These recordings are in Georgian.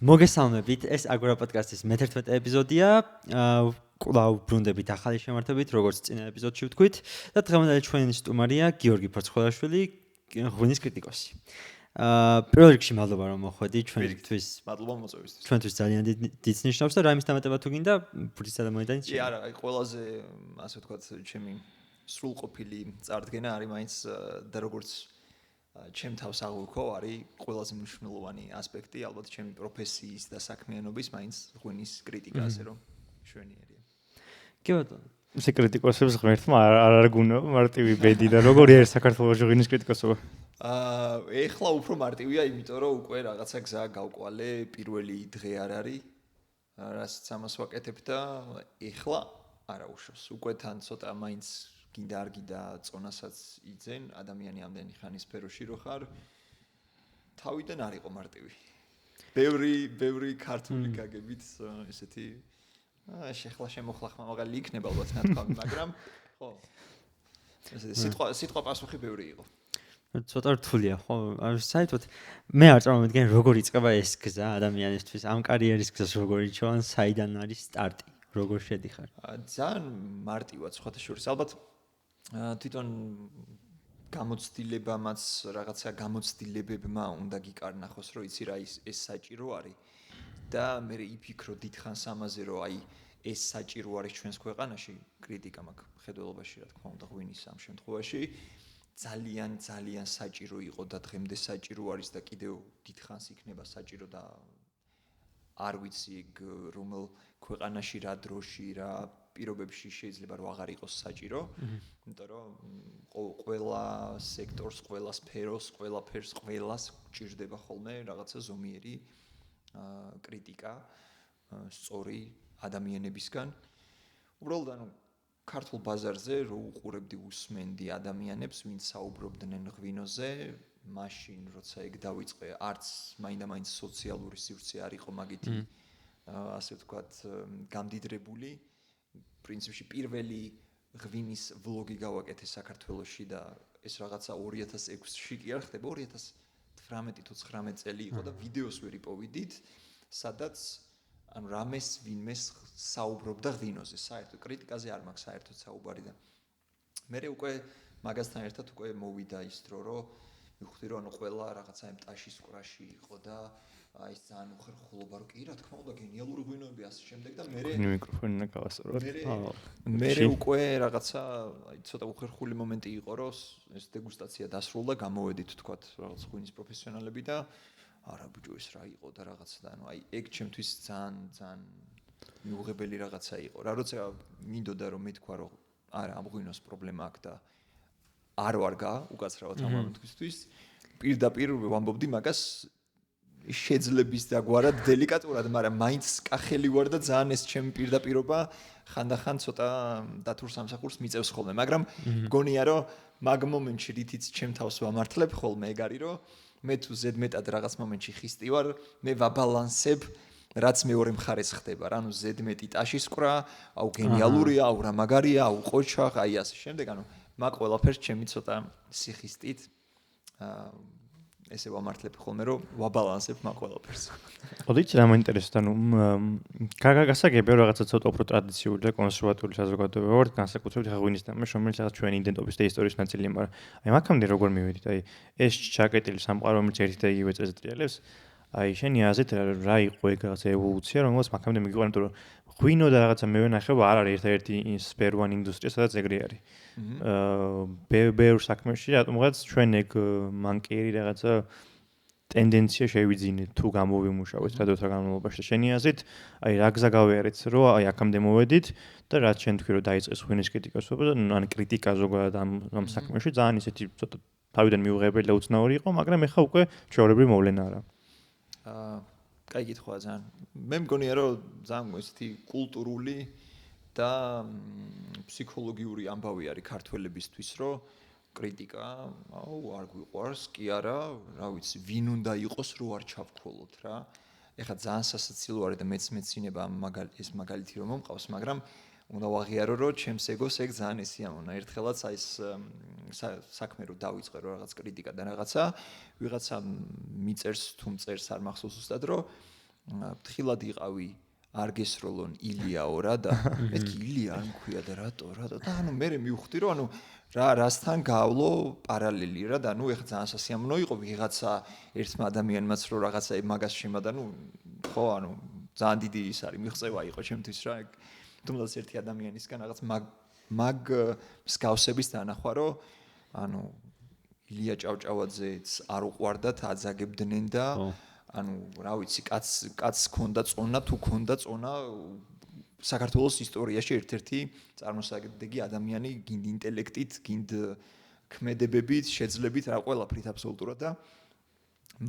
მოგესალმებით, ეს აგორა პოდკასტის მე-11 ეპიზოდია. კვლავ ბრუნდებით ახალი შემართებით, როგორც წინა ეპიზოდში ვთქვით, და დღევანდელი ჩვენი სტუმარია გიორგი ფორცხველაშვილი, ღვინის კრიტიკოსი. პირველ რიგში მადლობა რომ მოხვედი ჩვენთვის. მადლობა მოწვევისთვის. ჩვენთვის ძალიან დიდ ნიშნავს და რაიმის დამატება თუ გინდა, ბრისა და მოედანიც. კი, არა, ყველაზე ასე ვთქვათ, ჩემი სრულყოფილი წარდგენა არის მაინც და როგორც ჩემ თავს აღვიქო, არის ყველაზე მნიშვნელოვანი ასპექტი, ალბათ ჩემი პროფესიის და საქმიანობის მაინც ღვინის კრიტიკა, ასე რომ შვენიერია. კი ბატონო. ეს კრიტიკოსებს ღმერთმა არ არგუნა მარტივი ბედი და როგორი არის საქართველოს ღვინის კრიტიკოსობა? ეხლა უფრო მარტივია, იმიტომ რომ უკვე რაღაცა გზა გავყვალე, პირველი დღე არ არის, რასაც ამას ვაკეთებ და ეხლა არა უშავს. უკვე თან ცოტა მაინც გინდა არ გინდა წონასაც იძენ, ადამიანი ამდენი ხანი სფეროში რო ხარ, თავიდან არ იყო მარტივი. ბევრი ქართული გაგებით ესეთი შეხლა შემოხლახმა მაგალი იქნება ალბათ ნათქვამი, მაგრამ ხო. ესეთი სიტყვა პასუხი ბევრი იყო. ცოტა რთულია, ხო? საერთოდ მე არ წარმოვიდგენ როგორ იწყება ეს გზა ადამიანისთვის, ამ კარიერის გზას როგორ იჩვენ, საიდან არის სტარტი, როგორ შედიხარ? ძალიან მარტივად სხვათა შორის, ალბათ თვითონ გამოცდილებამაც რაღაცა გამოცდილებებმა უნდა გიკარნახოს, რომ იცი რა ეს საჭირო არის და მე იფიქრო დიდხანს ამაზე, რომ აი ეს საჭირო არის ჩვენს ქვეყანაში, კრიტიკა მაქვს ხედველობაში, რა თქმა უნდა, ღვინის ამ შემთხვევაში ძალიან საჭირო იყო და დღემდე საჭირო არის და კიდევ დიდხანს იქნება საჭირო და არ ვიცი რომელ ქვეყანაში რა დროში რა პირობებში შეიძლება რომ აღარ იყოს საჭირო, იმიტომ რომ ყველა სექტორს, ყველა სფეროს, ყველაფერს, ყველას ჭირდება ხოლმე რაღაცა ზომიერი კრიტიკა სწორი ადამიანებისგან. უბრალოდ ანუ ქართულ ბაზარზე რო უყურებდი უსმენდი ადამიანებს, ვინც საუბრობდნენ ღვინოზე, მაშინ როცა ეგ დავიწყე, არც მაინდა-მაინც სოციალური სივრცე არ იყო მაგითი ასე ვთქვათ გამდიდრებული. პრინციპში პირველი ღვინის ვლოგი გავაკეთე საქართველოში და ეს რაღაცა 2006-ში კი არ ხდება, 2018 თუ 19 წელი იყო და ვიდეოს ვერ იპოვიდით, სადაც ანუ რამეს ვინმეს საუბრობდა ღვინოზე, საერთოდ კრიტიკაზე არ მაქვს საერთოდ საუბარი და მე უკვე მაგასთან ერთად უკვე მოვიდა ის დრო, რომ მივხვდი რომ ანუ ყველა რაღაცა ამ ტაშის ყრაში იყო და აი ეს ძალიან უხერხულობა რომ კი რა თქმა უნდა გენიალური ღვინოები ასე შემდეგ და მიკროფონი უნდა გავასწოროთ. მე უკვე რაღაცა აი ცოტა უხერხული მომენტი იყო რომ ეს დეგუსტაცია დასრულდა, გამოვედით თქვათ რაღაც ღვინის პროფესიონალები და არა ბიჭო ეს რა იყო და რაღაცა და ანუ აი ეგ ჩემთვის ძალიან მიუღებელი რაღაცა იყო. რა როცა მინდოდა რომ მეთქვა რომ არა ამ ღვინოს პრობლემა აქვს და არ ვარგა უკაცრავად ამ მომენტისთვის პირდაპირ ვამბობდი მაგას შეძლების დაგვარად დელიკატურად, მაგრამ მაინც კახელი ვარ და ძალიან ეს ჩემი პირდაპირობა ხანდახან ცოტა დათურ სამსახურს მიწევს ხოლმე, მაგრამ მგონია რომ მაგ მომენტში რითიც ჩემ თავს ვამართლებ ხოლმე ეგ არის რომ მე თუ ზედმეტად რაღაც მომენტში ხისტი ვარ, მე ვაბალანსებ რაც მეორე მხარეს ხდება, რა, ანუ ზედმეტი ტაშის ყრა, აუ გენიალურია, აუ რა მაგარია, აუ ყოჩა, აი ასე შემდეგ, ანუ მაგ ყველაფერს ჩემი ცოტა სიხისტით ესე ვამართლებ ხოლმე რომ ვაბალანსებ მაგ ყველაფერს. ოდით რა მაინტერესებს, ანუ გასაგებია რაღაცა ცოტა უფრო ტრადიციული და კონსერვატული საზოგადოება ვართ, განსაკუთრებით ღვინის თემაში, რომელიც რაღაც ჩვენი იდენტობის და ისტორიის ნაწილია, მაგრამ აი მაგამდე როგორ მივედით, აი ეს ჩაკეტილი სამყარო, რომელიც ერთი და იგივე წელს ტრიალებს, აი შენი აზრით რა იყო ეგ რაღაცა ევოლუცია, რომელიც მაგამდე მიგვიყვა, იმიტომ რომ ღვინო და რაღაცა მე ვენახებ არ არის ერთ-ერთი სფეროვანი ინდუსტრია, სადაც ეგრე არის. ბევრ საქმეში რატომღაც ჩვენ ეგ მანკიერი რაღაცა ტენდენცია შევიძინეთ თუ გამოვიმუშავეთ რადოთა განმავლობაში და შენი აზრით აი რა გზა გავიარეთ რომ აი აქამდე მოვედით და რაც შენ თქვი რომ დაიწყეს ღვინის კრიტიკოსობა და ან კრიტიკა ზოგადად ამ საქმეში ძალიან ისეთი ცოტა თავიდან მიუღებელი და უცნაური იყო, მაგრამ ეხლა უკვე ჩვეულებრივი მოვლენა არა. კაი კითხვაა ძალიან. მე მგონია რომ ძალიან ესეთი კულტურული და ფსიქოლოგიური ამბავი არის ქართველებისთვის, რომ კრიტიკა, აუ არ გვიყვარს, კი არა, რა ვიცი, ვინ უნდა იყოს, რომ არ ჩავქოლოთ რა. ეხლა ძალიან სასაცილო არის და მეც მეცინება ეს მაგალითი რომ მომყავს, მაგრამ უნდა ვაღიარო რომ ჩემს ეგოს ეგ ძალიან ესიამონა. ერთხელაც აი ეს საქმე რომ დავიწყე რომ რაღაც კრიტიკა და რაღაცა ვიღაცა მიწერს თუ მწერს არ მახსოვს უბრალოდ რომ ფრთხილად იყავი არ გესროლონ ილიაო რა და მეთქი ილია არ მქვია და რატო და ანუ მე მივხვდი რომ ანუ რასთან გავლო პარალელი რა და ანუ ეხლა ძალიან სასიამოვნო იყო ვიღაცა ერთმა ადამიანმაც რომ რაღაცა მაგას შემა და ნუ ხო ანუ ძალიან დიდი ის არის მიღწევა იყო ჩემთვის რა თუმცა ერთი ადამიანისგან რაღაც მაგ მსგავსების დანახვა რომ ანუ ილია ჭავჭავაძეც არ უყვარდათ აძაგებდნენ და ანუ რა ვიცი კაც ქონდა წონა თუ ქონდა წონა საქართველოს ისტორიაში ერთ-ერთი წარმოსაგებდი ადამიანი გინდ ინტელექტით გინდ ქმედებებით შეძლებით რა ყველაფრით აბსოლუტურად და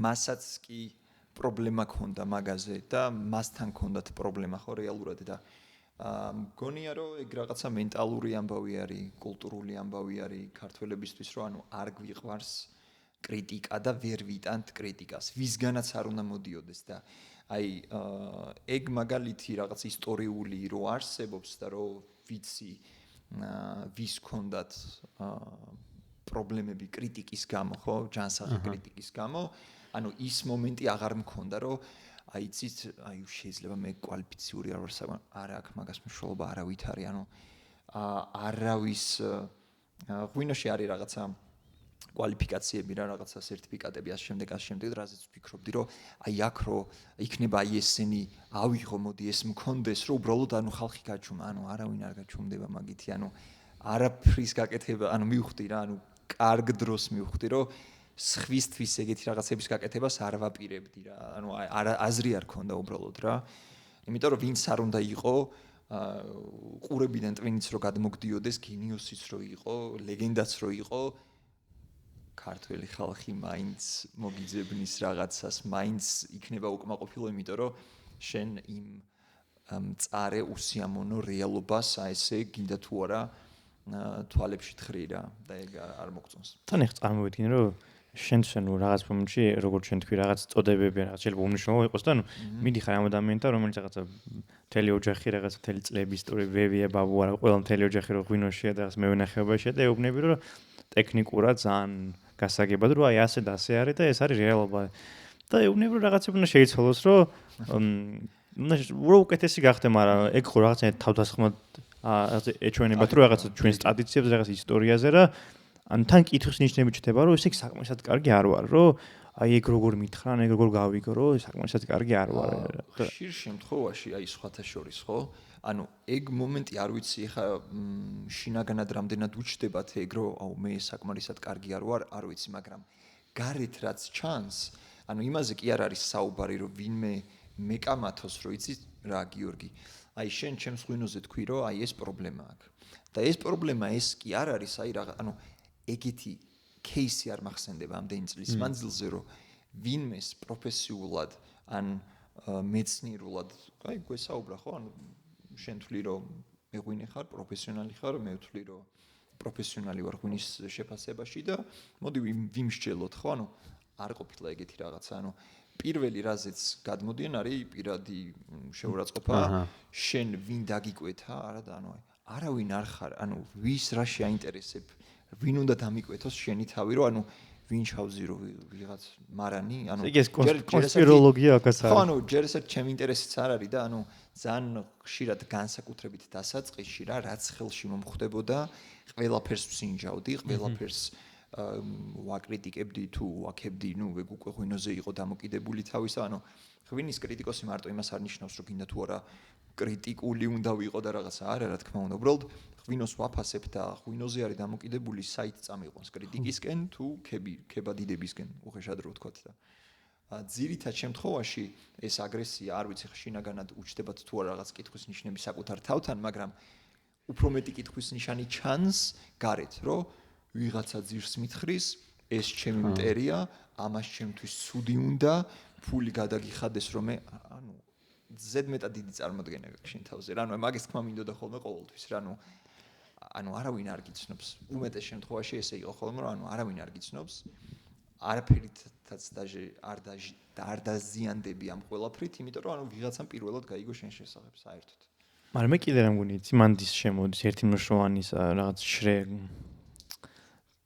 მასაც კი პრობლემა ქონდა მაგაზე და მასთან ქონდათ პრობლემა ხო რეალურად და მგონია რომ ეგ რაღაცა მენტალური ამბავი არის კულტურული ამბავი არის ქართველებისთვის რომ ანუ არ გვიყვარს კრიტიკა და ვერ ვიტანთ კრიტიკას ვისგანაც არ უნდა მოდიოდეს და აი ეგ მაგალითი რაღაც ისტორიული რო არსებობს და რო ვიცი ვის ქონდათ პრობლემები კრიტიკის გამო ხო ჯანსაღი კრიტიკის გამო ანუ ის მომენტი აღარ მქონდა რომ აი იცით აი შეიძლება მე კვალიფიციური არ ვარ საკმაოდ არა აქვს მაგას მნიშვნელობა არავით არის ანუ არავის ღვინოში არის რაღაცა კვალიფიკაციები რა რაღაცა სერტიფიკატები ამ შემდეგ რაზეც ვფიქრობდი რომ აი აქ რო იქნება აი ესენი ავიღო მოდი ეს მქონდეს რომ უბრალოდ ანუ ხალხი გაჩვმა ანუ არავინ არ გაჩვმდება მაგითი ანუ არაფრის გაკეთება ანუ მივხვდი რა ანუ კარგ დროს მივხვდი რომ სხვისთვის ეგეთი რაღაცების გაკეთებას არ ვაპირებდი რა ანუ აზრი არ ქონდა უბრალოდ რა იმიტომ რომ ვინც არ უნდა იყო ყურებიდან ტვინიც რო გადმოგდიოდეს გენიოსიც რო იყო ლეგენდაც რო იყო ქართველი ხალხი მაინც მოგიძებნის რაღაცას მაინც იქნება უკმაყოფილო იმიტომ რომ შენ იმ მწარე უსიამოვნო რეალობას აი ესე გინდა თუ არა თვალებში თხრი რა და ეგ არ მოგწონს თან ეხ წარმოვიდგინე რომ შენც ნუ რაღაც მომენტში როგორც შენ თქვი რაღაც წოდებები რაღაც შეიძლება უმნიშვნელო იყოს და ნუ მიდიხარ ამ ადამიანთან რომელიც რაღაცა მთელი ოჯახი რაღაცა მთელი წლების ისტორია ვევია ბაბუ არა ყველა მთელი ოჯახი რო ღვინოშია და რაღაც მევენახეობაშია და ეუბნები რომ ტექნიკურად ძალიან გასაგებად რომ აი ასე და ასე არის და ეს არის რეალობა და ეუბნები რომ რაღაცები უნდა შეიცვალოს რომ უნდა უკეთესი გახდე მაგრამ ეგ ხო რაღაცა თავდასხმად რაღაცა ეჩვენებათ რომ რაღაცა ჩვენს ტრადიციებზე რაღაც ისტორიაზე რა ან თან კითხვის ნიშნები ჩდება რომ ესე საკმაოდ კარგი არ ვარ რომ აი ეგ როგორ მითხრა ან ეგ როგორ გავიგო რომ საკმაოდ კარგი არ ვარ ხშირ შემთხვევაში აი სხვათა შორის ხო ანუ ეგ მომენტი არ ვიცი ხა შინაგანად რამდენად უჩდებათ ეგ რომ აუ მე საკმარისად კარგი არ ვარ არ ვიცი მაგრამ გარეთ რაც ჩანს ანუ იმაზე კი არ არის საუბარი რომ ვინმე მეკამათოს რომ იცი რა გიორგი აი შენ ჩემს ღვინოზე თქვი რომ აი ეს პრობლემა აქვს და ეს პრობლემა ეს კი არ არის აი რა ანუ ეგეთი кейსი არ მახსენდება ამდენი წლის მანძილზე რომ ვინმეს პროფესიულად ან მეცნიერულად აი გვესაუბრა ხო ანუ შენ თვლი რომ მე ღვინი ხარ პროფესიონალი ხარ მე ვთვლი რომ პროფესიონალი ვარ ღვინის შეფასებაში და მოდი ვიმსჯელოთ ხო ანუ არ ყოფილა ეგეთი რაღაცა ანუ პირველი რაზეც გადმოდიან არის პირადი შეურაცხყოფა შენ ვინ დაგიკვეთა არა და ანუ არავინ არ ხარ ანუ ვის რა შეაინტერესებ ვინ უნდა დამიკვეთოს შენი თავი რომ ანუ ვინ ჩავზირო ვიღაც მარანი ანუ ეს კონსპიროლოგია აქაც არის ხო ანუ ჯერ ესეთ ჩემი ინტერესიც არ არის და ანუ ძალიან ხშირად განსაკუთრებით დასაწყისში რა რაც ხელში მომხდებოდა ყველაფერს ვსინჯავდი ყველაფერს ვაკრიტიკებდი თუ ვაკებდი ნუ ეგ უკვე ღვინოზე იყო დამოკიდებული თავისა ანუ ღვინის კრიტიკოსი მარტო იმას არ ნიშნავს რომ გინდა თუ არა კრიტიკული უნდა ვიყო და რაღაცა არა რა თქმა უნდა უბრალოდ ღვინოს ვაფასებ და ღვინოზე არის დამოკიდებული საით წამიყვანს კრიტიკისკენ თუ ქებადიდებისკენ უხეშად რო ვთქვათ და ძირითად შემთხვევაში ეს აგრესია არ ვიცი შინაგანად უჩნდებათ თუ არა რაღაც კითხვის ნიშნები საკუთარ თავთან მაგრამ უფრო მეტი კითხვის ნიშანი ჩანს გარეთ რომ ვიღაცა ძირს მithრის ეს ჩემი მტერია ამას ჩემთვის ცუდი უნდა ფული გადაგიხადეს რომ მე ანუ ზედმეტად დიდი წარმოდგენა გაქვს შენ თავზე რა ანუ მაგის თქმა მინდოდა ხოლმე ყოველთვის რა ანუ არავინ არ გიცნობს უმეტეს შემთხვევაში ესე იყო ხოლმე რომ ანუ არავინ არ გიცნობს არაფერითაც არ დაზიანდები ამ ყველაფრით იმიტომ რომ ანუ ვიღაცამ პირველად გაიგო შენ შესახებ საერთოდ მაგრამ მე კიდე რა მგონი იცი მანდის შემოდის ერთი მნიშვნელოვანი რაღაც შრე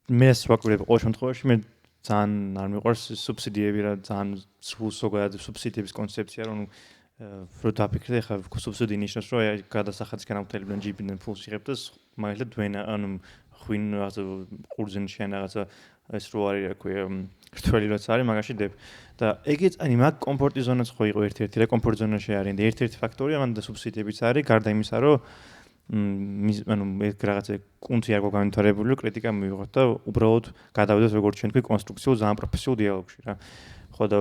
მე ვაკვირდები ყოველ შემთხვევაში მე ძალიან არ მიყვარს სუბსიდიები რა ძალიან ზოგადად სუბსიდიების კონცეფცია რომ რო დაფიქრდე ხა სუბსიდია ნიშნავს რომ აი გადასახადის განავრთელებიდან ჯიბიდან ფულს იღებ და მაგალითად ვენა ანუ ხვინ რაღაცა ყურძენში ან რაღაცა ეს რო არის რა ქვია რთველი რაც არის მაგაში დებ და ეგეც აი მაგ კომფორტი ზონაც ხო იყო ერთ-ერთი რა კომფორტ ზონაში არის და ერთ-ერთი ფაქტორია მან და სუბსიდიებიც არის გარდა იმისა რომ ანუ ეგ რაღაცა კუნთი არ გაგანვითარებული კრიტიკა მივიღოთ და უბრალოდ გადავიდეთ როგორც ჩვენ თქვი კონსტრუქციულ ძალიან პროფესიულ დიალოგში რა ხო და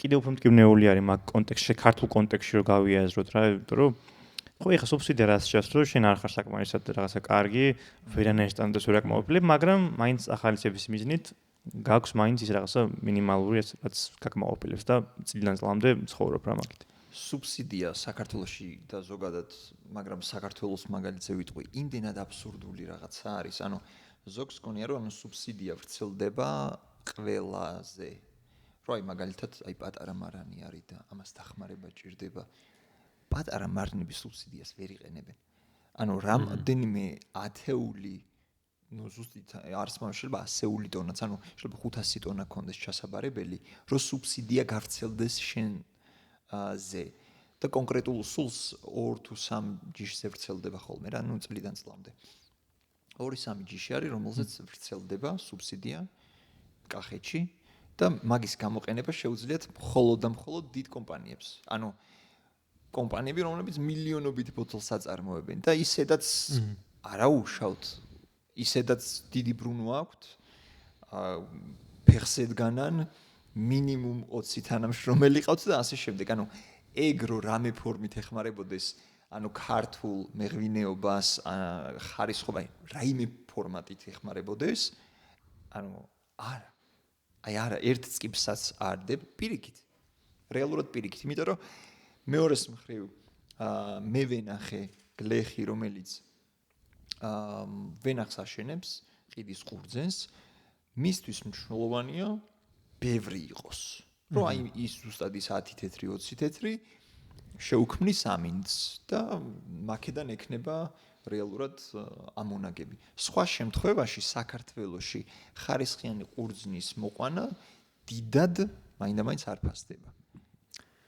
კიდევ უფრო მტკივნეული არის მაგ კონტექსტში ქართულ კონტექსტში რომ გავიაზროთ რა იმიტომ რომ ხო ეხა სუბსიდია რაც შეას რომ შენ არ ხარ საკმარისად რაღაცა კარგი ვერანაირ სტანდარტს ვერ აკმაყოფილებ მაგრამ მაინც ახალისების მიზნით გაქვს მაინც ის რაღაცა მინიმალური რაც გაკმაყოფილებს და წლიდან წლამდე ცხოვრობ რა მაგით სუბსიდია საქართველოში და ზოგადად მაგრამ საქართველოს მაგალითზე ვიტყვი იმდენად აბსურდული რაღაცა არის ანუ ზოგს გონია რომ ანუ სუბსიდია ვრცელდება ყველაზე რო აი მაგალითად აი პატარა მარანი არის და ამას დახმარება ჭირდება პატარა მარნები სუბსიდიას ვერ იყენებენ ანუ რამდენიმე ათეული ну ზუსტად არის შეიძლება 100 ტონაც ანუ შეიძლება 500 ტონა კონდეს ჩასაბარებელი რომ სუბსიდია გავრცელდეს შენ ზე და კონკრეტულ სულს 2 თუ 3 ჯიშზე ვრცელდება ხოლმე რა ნუ წლიდან წლამდე 2-3 ჯიში არის რომელზეც ვრცელდება სუბსიდია კახეთში და მაგის გამოყენება შეუძლიათ მხოლოდ და მხოლოდ დიდ კომპანიებს ანუ კომპანიები რომლებიც მილიონობით ბოთლს აწარმოებენ და ისედაც არაუშავთ ისედაც დიდი ბრუნვა აქვთ ფეხსედგანან მინიმუმ 20 თანამშრომელი ყავთ და ასე შემდეგ. ანუ ეგ რო რამე ფორმით ეხმარებოდეს, ანუ ქართულ მეღვინეობას, ხარისხობა, რაიმე ფორმატით ეხმარებოდეს, ანუ არა. აი არა, ერთ წკიფსაც არ დებ პირიქით. რეალურად პირიქით, იმიტომ რომ მეორეს მხრივ მე ვენახე გლეხი, რომელიც ვენახს აშენებს, ყიდის ყურძენს, მისთვის მნიშვნელოვანია ბევრი იყოს. რომ აი ის ზუსტად ის 10 თეთრი, 20 თეთრი შეუქმნის ამინდს და მაქედან ექნება რეალურად ამონაგები. სხვა შემთხვევაში საქართველოში ხარისხიანი ყურძნის მოყვანა დიდად მაინდა-მაინც არ ფასდება.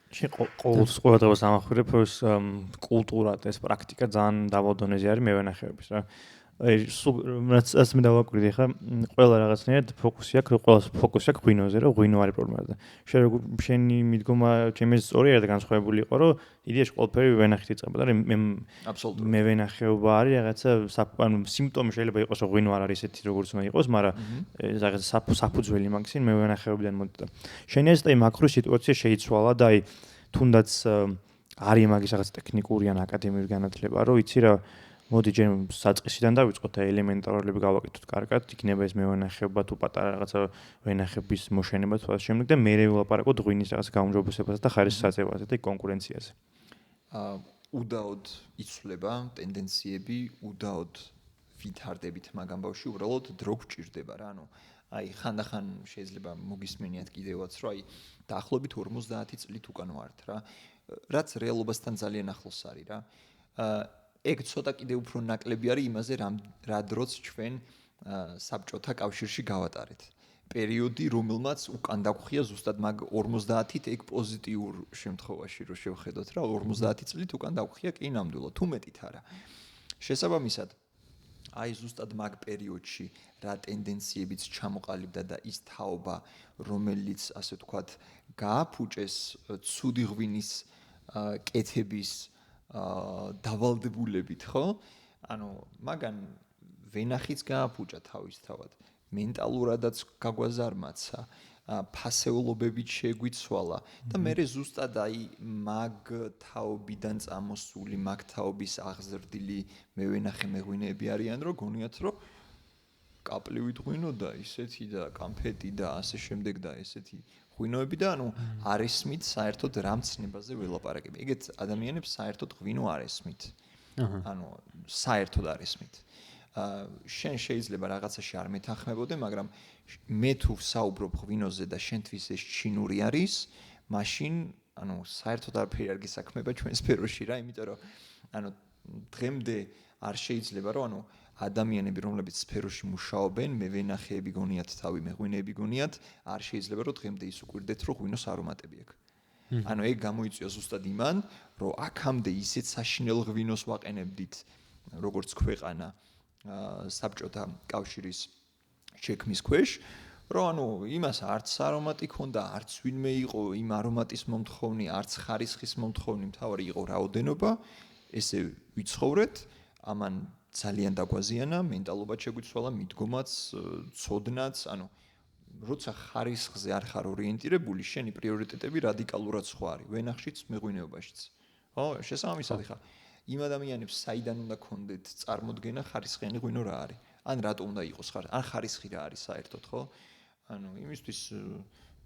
შენ ყოველდღიურად ამახვილებ რომ კულტურად ეს პრაქტიკა ძალიან დაბალ დონეზე არის მევენახეობის რა. აი რაც მე დავაკვირდი ხა ყველა რაღაცნაირად ფოკუსი აქვს ყველა ფოკუსი აქვს ღვინოზე რომ ღვინო არის პრობლემა და შენი მიდგომა ჩემი სწორი არა და განსხვავებული იყო რომ იდეაში ყველაფერი ვენახით იწყება და მე ვენახეობა არის რაღაცა ანუ სიმპტომი შეიძლება იყოს რომ ღვინო არ არის ესეთი როგორც უნდა იყოს მაგრამ რაღაცა საფუძველი მაგის მე ვენახეობიდან მოდი და შენი ეს აი მაკრო სიტუაცია შეიცვალა და აი თუნდაც არის მაგის რაღაც ტექნიკური ან აკადემიური განათლება რომ იცი რა მოდი ჯერ საწყისიდან დავიწყოთ და ელემენტარულები გავაკეთოთ კარგად, იქნება ეს მევენახეობა თუ პატარა რაღაცა ვენახების მოშენება თუ ასე შემდეგ და მე ვილაპარაკოთ ღვინის რაღაც გაუმჯობესებაზე და ხარისხის საწევაზე და კონკურენციაზე. უდაოდ იცვლება ტენდენციები, უდაოდ ვითარდებით მაგ ამბავში, უბრალოდ დრო გჭირდება რა, ანუ აი ხანდახან შეიძლება მოგისმენიათ კიდევაც, რომ აი დაახლოებით 50 წლით უკან ვართ რა, რაც რეალობასთან ძალიან ახლოს არის რა. ეგ ცოტა კიდე უფრო ნაკლები არის იმაზე რა დროც ჩვენ საბჭოთა კავშირში გავატარეთ. პერიოდი, რომელმაც უკან დაგხვია ზუსტად მაგ 50-ით ეგ პოზიტიურ შემთხვევაში რო შევხედოთ რა 50 წლით უკან დაგხვია კი ნამდვილად თუ მეტით არა. შესაბამისად აი ზუსტად მაგ პერიოდში რა ტენდენციებიც ჩამოყალიბდა და ის თაობა რომელიც ასე ვთქვათ გააფუჭეს ცუდი ღვინის კეთების დავალდებულებით, ხო? ანუ მაგან ვენახიც გააფუჭა თავისთავად. მენტალურადაც გაგვაზარმაცა, ფასეულობებით შეგვიცვალა და მე ზუსტად აი მაგ თაობიდან წამოსული, მაგ თაობის აღზრდილი მე ვენახე მეღვინეები არიან, რომ გონიათ, რომ კაპლივით ღვინო და ისეთი და კამფეტი და ასე შემდეგ და ესეთი ღვინოები და ანუ არ ესმით საერთოდ რამცნებაზე ველაპარაკები. ეგეთ ადამიანებს საერთოდ ღვინო არ ესმით. ანუ საერთოდ არ ესმით. შენ შეიძლება რაღაცაში არ მეთანხმებოდე, მაგრამ მე თუ საუბრობ ღვინოზე და შენთვის ეს ჩინური არის, მაშინ ანუ საერთოდ არაფერი არ გისაქმება ჩვენ სფეროში რა, იმიტომ რომ ანუ დღემდე არ შეიძლება რომ ანუ ადამიანები, რომლებიც სფეროში მუშაობენ, მე ვენახეები გონიათ თავი, მე ღვინეები გონიათ, არ შეიძლება რომ დღემდე ის უკვირდეთ, რომ ღვინოს არომატები აქვს. ანუ ეგ გამოიწვია ზუსტად იმან, რომ აქამდე ისეთ საშინელ ღვინოს ვაყენებდით, როგორც ქვეყანა საბჭოთა კავშირის შექმნის ქვეშ, რომ ანუ იმას არც არომატი ქონდა, არც ვინმე იყო იმ არომატის მომთხოვნი, არც ხარისხის მომთხოვნი, მთავარი იყო რაოდენობა, ესე ვიცხოვრეთ, ამან ძალიან დაგვაზიანა, მენტალობად შეგვიცვალა, მიდგომაც, ცოდნაც, ანუ როცა ხარისხზე არ ხარ ორიენტირებული, შენი პრიორიტეტები რადიკალურად სხვა არის, ვენახშიც, მეღვინეობაშიც. ხო, შესაბამისად ხა იმ ადამიანებს საიდან უნდა კონდეთ წარმოდგენა ხარისხიანი ღვინო რა არის? ან რატო უნდა იყოს ან ხარისხი რა არის საერთოდ, ხო? ანუ იმისთვის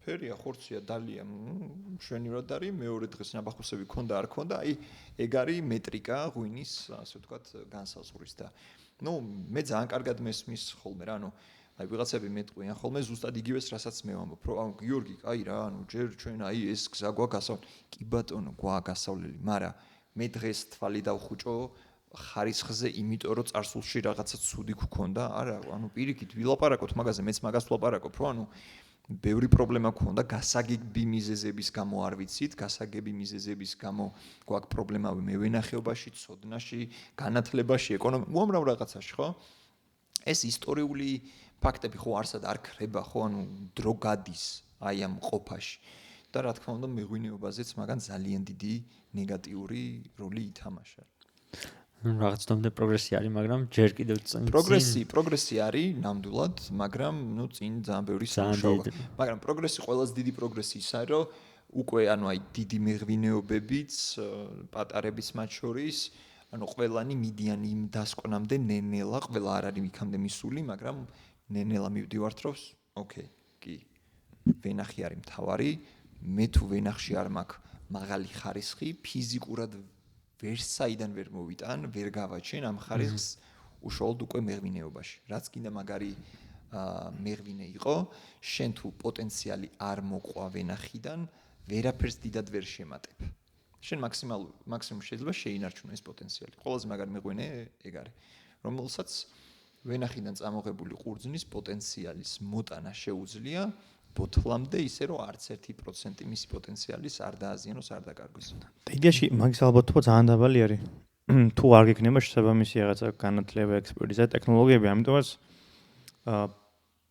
ფერია, ხორცია, დალია, მშვენივრად არის, მეორე დღეს ნაბახუსები ქონდა, არ ქონდა, აი ეგ არის მეტრიკა ღვინის, ასე ვთქვათ, განსაზღვრის და ნუ მე ძალიან კარგად მესმის ხოლმე რა, ანუ აი ვიღაცები მეტყვიან ხოლმე ზუსტად იგივეს, რასაც მე ვამბობ, რომ ანუ გიორგი, აი რა, ანუ ჯერ ჩვენ აი ეს გზა გვაქვს გასავლელი. კი ბატონო, გვაქვს გასავლელი, მაგრამ მე დღეს თვალი დავხუჭო ხარისხზე, იმიტომ რომ წარსულში რაღაცა ცუდი გქონდა, არა, ანუ პირიქით ვილაპარაკოთ მაგაზე, მეც მაგას ვლაპარაკობ, რომ ანუ ბევრი პრობლემა გქონდა, გასაგები მიზეზების გამო არ ვიცით, გასაგები მიზეზების გამო გვაქვს პრობლემები მევენახეობაში, ცოდნაში, განათლებაში, უამრავ რაღაცაში, ხო? ეს ისტორიული ფაქტები ხო არსად არ ქრება, ხო, ანუ დრო გადის აი ამ ყოფაში. და რა თქმა უნდა, მეღვინეობაზეც მაგან ძალიან დიდი ნეგატიური როლი ითამაშა. რაღაც დონე პროგრესი არის, მაგრამ ჯერ კიდევ წინ პროგრესი არის ნამდვილად, მაგრამ ნუ წინ ძალიან ბევრი სამუშაოა. მაგრამ პროგრესი ყველაზე დიდი პროგრესი ის არის, რომ უკვე ანუ აი დიდი მეღვინეობებიც, პატარების მათ შორის, ანუ ყველანი მიდიან იმ დასკვნამდე ნენელა, ყველა არ არის იქამდე მისული, მაგრამ ნენელა მივდივართ რომ ოკეი, კი. ვენახი არის მთავარი, მე თუ ვენახში არ მაქვს მაღალი ხარისხი, ფიზიკურად ვერ საიდან ვერ მოვიტან, ვერ გავაჩენ ამ ხარისხს უშუალოდ უკვე მეღვინეობაში. რაც კიდე მაგარი მეღვინე იყო, შენ თუ პოტენციალი არ მოყვა ვენახიდან, ვერაფერს დიდად ვერ შემატებ. შენ მაქსიმუმ შეიძლება შეინარჩუნო ეს პოტენციალი. ყველაზე მაგარი მეღვინე ეგ არის, რომელსაც ვენახიდან წამოღებული ყურძნის პოტენციალის მოტანა შეუძლია ბოთლამდე ისე რომ არც 1% მისი პოტენციალის არ დააზიანოს, არ დაკარგოს. და იდეაში მაგის ალბათობა ძალიან დაბალი არის. თუ არ გექნება შესაბამისი რაღაცა განათლება, ექსპერტიზა, ტექნოლოგიები, ამიტომაც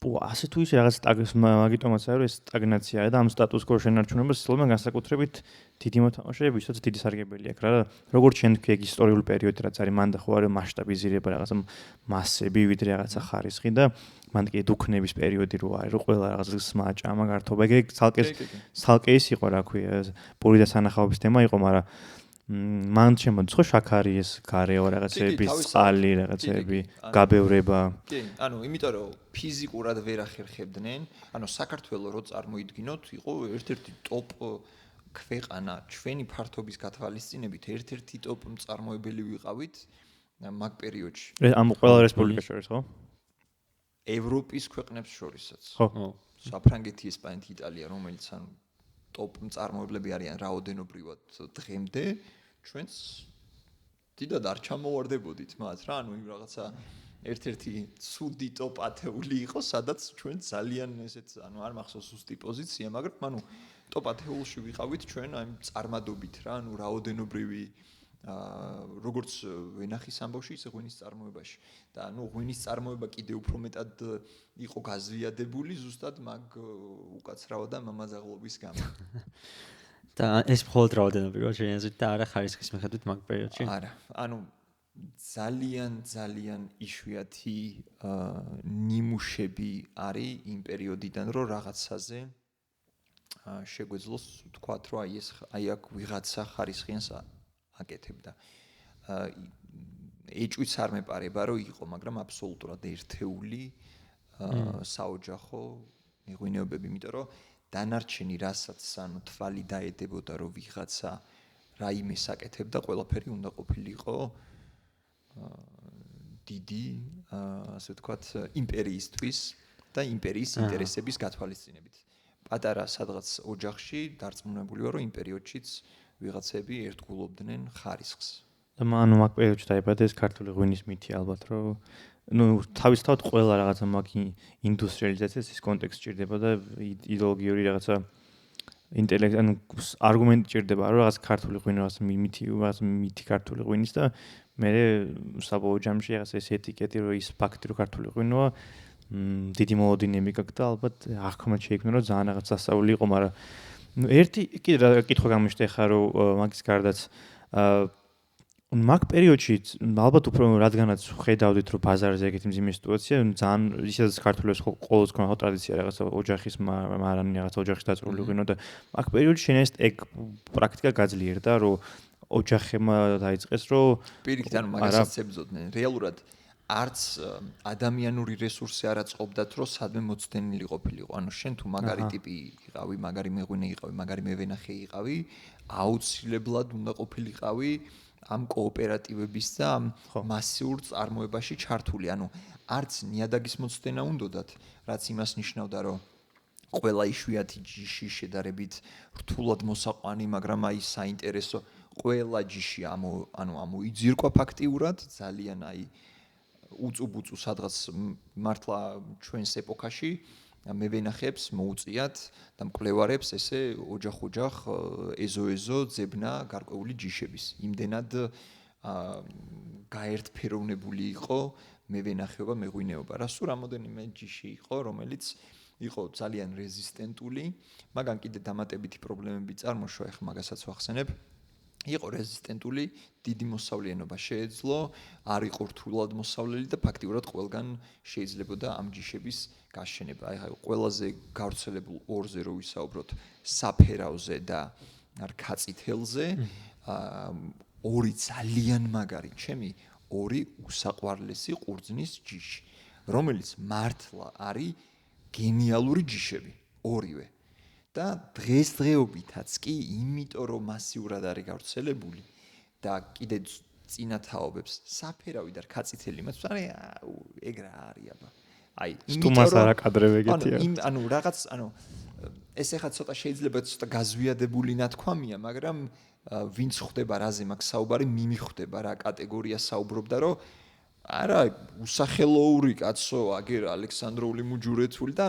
ასე თუ ისე რაღაც მაგიტომაც არის რომ ეს სტაგნაცია და ამ სტატუს კო შენარჩუნებას ცდილობენ განსაკუთრებით დიდი მოთამაშეები, ვისაც დიდი სარგებელი აქვს რა. როგორც შენ თქვი, ეგ ისტორიული პერიოდი რაც არის, მან და ხო არის მასშტაბიზირება რაღაცა მასები, ვიდრე რაღაცა ხარისხი და მან კი დუქნების პერიოდი რო არის, რომ ყველა რაღაც სმა ჭამა გართობა. ეგ ცალკე ის იყო, რა ქვია, პური და სანახაობის თემა იყო, მაგრამ მან შემოდის ხო შაქარი ეს გარეო რაღაცები, წყალი რაღაცები, გაბევრება. კი, ანუ იმიტომ რომ ფიზიკურად ვერ ახერხებდნენ, ანუ საქართველოს რო წარმოიდგინოთ, იყო ერთ-ერთი ტოპ ქვეყანა ჩვენი ფართობის გათვალისწინებით, ერთ-ერთი ტოპ მწარმოებელი ვიყავით მაგ პერიოდში. ამ ყველა რესპუბლიკას შორის, ხო? ევროპის ქვეყნებს შორისაც. ხო. საფრანგეთი, ესპანეთი, იტალია, რომელიც ანუ ტოპ მწარმოებლები არიან რაოდენობრივად დღემდე, ჩვენც დიდად არ ჩამოვარდებოდით მათ რა, ანუ იმ რაღაცა ერთ-ერთი ცუდი ტოპ 10 იყო, სადაც ჩვენ ძალიან ესეთ, ანუ არ მახსოვს ზუსტი პოზიცია, მაგრამ ანუ ტოპ 10-ში ვიყავით ჩვენ აი წარმადობით რა, ანუ რაოდენობრივი როგორც ვენახის ამბავში, ისე ღვინის წარმოებაში. და ანუ ღვინის წარმოება კიდე უფრო მეტად იყო გაზვიადებული ზუსტად მაგ უკაცრავ და მამაძაღლობის გამო. და ეს მხოლოდ რაოდენობრივად შეიძლება და არა ხარისხის მიხედვით მაგ პერიოდში? არა, ანუ ძალიან იშვიათი ნიმუშები არის იმ პერიოდიდან, რომ რაღაცაზე შეგვეძლოს ვთქვათ, რომ აი აქ ვიღაცა ხარისხიანს აკეთებდა. ეჭვიც არ მეპარება, რომ იყო, მაგრამ აბსოლუტურად ერთეული საოჯახო მეღვინეობები, იმიტომ რომ დანარჩენი რასაც ანუ თვალი დაედებოდა, რომ ვიღაცა რაიმეს აკეთებდა, ყველაფერი უნდა ყოფილიყო დიდი, ასე ვთქვათ, იმპერიისთვის და იმპერიის ინტერესების გათვალისწინებით. პატარა სადღაც ოჯახში დარწმუნებული ვარ, რომ იმ პერიოდშიც ვიღაცები ერთგულობდნენ ხარისხს. და ანუ მაგ პერიოდში დაიბადა ეს ქართული ღვინის მითი ალბათ, რომ თავისთავად ყველა რაღაცა მაგ ინდუსტრიალიზაციას ის კონტექსტი ჭირდება და იდეოლოგიური რაღაცა არგუმენტი ჭირდება, რომ რაღაც ქართული ღვინო, რაღაც მითი ქართული ღვინის და მე საბოლოო ჯამში რაღაც ეს ეტიკეტი რომ ის ფაქტი რომ ქართული ღვინოა დიდი მოლოდინები გაქვს და ალბათ აღქმა შეიქმნა რომ ძალიან რაღაც სასწაული იყო, მაგრამ ერთი კიდე კითხვა გამიშთა ხა რომ მაგის გარდაც მაგ პერიოდში ალბათ უფრო რადგანაც ხედავდით რომ ბაზარზე ეგეთი მძიმე სიტუაცია ძალიან ისედაც ქართულებს ყოველთვის ქონდა ტრადიცია რაღაცა ოჯახის მარანი რაღაცა ოჯახის დაწვრილი ღვინო და მაგ პერიოდში შენეს ეგ პრაქტიკა გაძლიერდა რომ ოჯახებმა დაიწყეს რომ პირიქით ანუ მაგასაც ებრძოდნენ რეალურად არც ადამიანური რესურსი არ აწყობდათ რომ სადმე მოცდენილი ყოფილიყო ანუ შენ თუ მაგარი ტიპი იყავი მაგარი მეღვინე იყავი მაგარი მევენახე იყავი აუცილებლად უნდა ყოფილიყავი ამ კოოპერატივების და ამ მასიურ წარმოებაში ჩართული. ანუ არც ნიადაგის მოცდენა უნდათ, რაც იმას ნიშნავდა, რომ ყველა იშვიათი ჯიში შედარებით რთულად მოსაყვანი, მაგრამ აი საინტერესო ყველა ჯიში ამოიძირკვა ფაქტიურად, ძალიან აი უწუბუწუ სადღაც მართლა ჩვენს ეპოქაში მევენახებს მოუწიათ და მკვლევარებს ესე ოჯახ-ოჯახ ეზო-ეზო ძებნა გარკვეული ჯიშების. იმდენად გაერთფეროვნებული იყო მევენახეობა, მეღვინეობა. რა სულ რამოდენიმე ჯიში იყო, რომელიც იყო ძალიან რეზისტენტული, მაგრამ კიდე დამატებითი პრობლემები წარმოშვა, ეხლა მაგასაც ვახსენებ. იყო რეზისტენტული, დიდი მოსავლიანობა შეეძლო, არ იყო რთულად მოსავლელი და ფაქტიურად ყველგან შეიძლებოდა ამ ჯიშების გაშენება. აი ყველაზე გავრცელებულ ორზე რო ვისაუბროთ, საფერავზე და რქაწითელზე, ორი ძალიან მაგარი, ჩემი ორი უსაყვარლესი ყურძნის ჯიში, რომელიც მართლა არის გენიალური ჯიშები, ორივე. და დღესდღეობითაც კი, იმიტომ რომ მასიურად არის გავრცელებული და კიდე წინათაობებს საფერავი და რქაწითელი მას არის ეგ რა არის აბა. აი, სტუმას არა კადრები ეგეთია. ანუ რაღაც, ეს ეხლა ცოტა შეიძლება ცოტა გაზვიადებული ნათქვამია, მაგრამ ვინც ხვდება რაზე მაქვს საუბარი, მიმიხვდება რა კატეგორია საუბრობდა, რომ არა, უსახელოური კაცო, აგერ ალექსანდროული მუჯურეთული და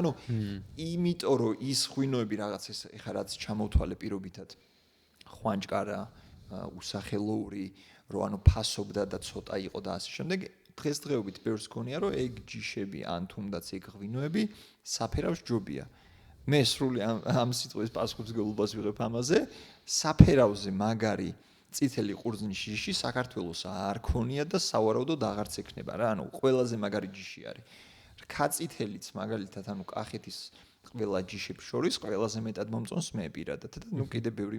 იმიტომ რომ ის ღვინოები რაღაც ეს ეხლა რაც ჩამოვთვალე პირობითად ხვანჭკარა, უსახელოური, რომ ფასობდა და ცოტა იყო და ასე შემდეგ, დღესდღეობით ბევრს გონია რომ ეგ ჯიშები ან თუნდაც ეგ ღვინოები საფერავს ჯობია. მე სრული ამ სიტყვის პასუხისმგებლობას ვიღებ ამაზე, საფერავზე მაგარი წითელი ყურძნის ჯიში საქართველოს არ ქონია და სავარაუდოდ აღარც ექნება რა. ანუ ყველაზე მაგარი ჯიში არის. რქაწითელიც მაგალითად კახეთის ყველა ჯიშებს შორის ყველაზე მეტად მომწონს მე პირადად და კიდე ბევრი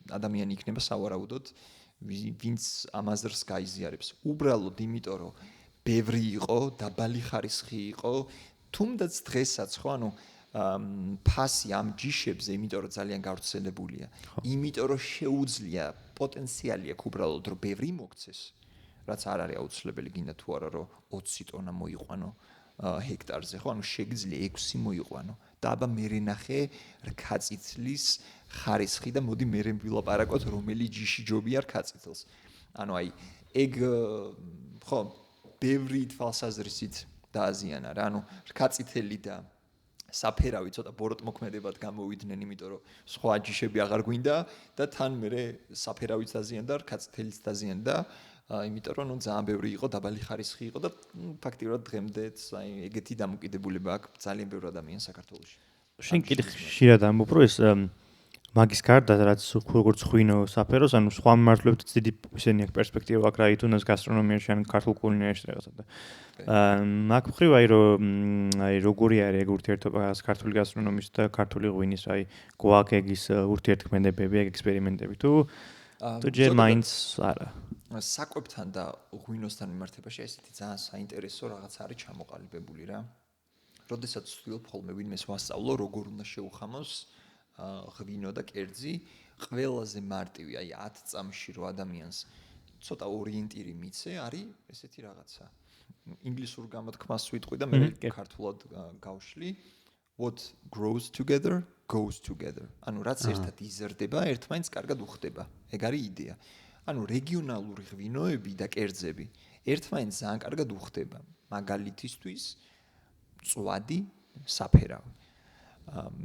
ადამიანი იქნება სავარაუდოდ ვინც ამ აზრს გაიზიარებს. უბრალოდ იმიტომ რომ ბევრი იყო, დაბალი ხარისხი იყო, თუნდაც დღესაც ხო ფასი ამ ჯიშებზე, იმიტომ რომ ძალიან გავრცელებულია, იმიტომ რომ შეუძლია პოტენციალი აქვს უბრალოდ რომ ბევრი მოგცეს, რაც არ არის აუცილებელი გინდა თუ არა რომ 20 ტონა მოიყვანო ჰექტარზე, ხო? შეგიძლია 6 მოიყვანო და აბა მერე ნახე რქაწითლის ხარისხი და მოდი მერე ვილაპარაკოთ რომელი ჯიში ჯობია რქაწითელს. აი ეგ ხო ბევრი თვალსაზრისით დააზიანა რა. რქაწითელი და საფერავი ცოტა ბოროტმოქმედებად გამოვიდნენ, იმიტომ რომ სხვა ჯიშები აღარ გვინდა და თან მერე საფერავიც დაზიანდა, რქაწითელიც დაზიანდა, იმიტომ რომ ძალიან ბევრი იყო, დაბალი ხარისხი იყო და ფაქტიურად დღემდეც ეგეთი დამოკიდებულება აქვს ძალიან ბევრ ადამიანს საქართველოში. შენ კიდე ხშირად ამბობ, რომ ეს მაგის გარდა რაც როგორც ღვინო საფეროს, სხვა მიმართულებითაც დიდი ისენი აქვს პერსპექტივა აქვს რა ითუნას გასტრონომიაში ან ქართულ კულინარიაში რაღაცა და მაგ მხრივ როგორი არის ეგ ურთიერთობა ქართული გასტრონომის და ქართული ღვინის გვაქვს ეგის ურთიერთქმედებები, ეგ ექსპერიმენტები თუ ჯერ მაინც არა. საკვებთან და ღვინოსთან მიმართებაში ესეთი ძალიან საინტერესო რაღაც არის ჩამოყალიბებული რა. როდესაც ვცდილობ ხოლმე ვინმეს ვასწავლო, როგორ უნდა შეუხამოს ღვინო და კერძი, ყველაზე მარტივი, 10 წამში რო ადამიანს ცოტა ორიენტირი მიცე, არის ესეთი რაღაცა. ინგლისურ გამოთქმას ვიტყვი და მე ქართულად გავშლი. What grows together goes together. რაც ერთად იზრდება, ერთმანეთს კარგად უხდება. ეგ არის იდეა. რეგიონალური ღვინოები და კერძები ერთმანეთს ძალიან კარგად უხდება. მაგალითისთვის წვადი, საფერავი,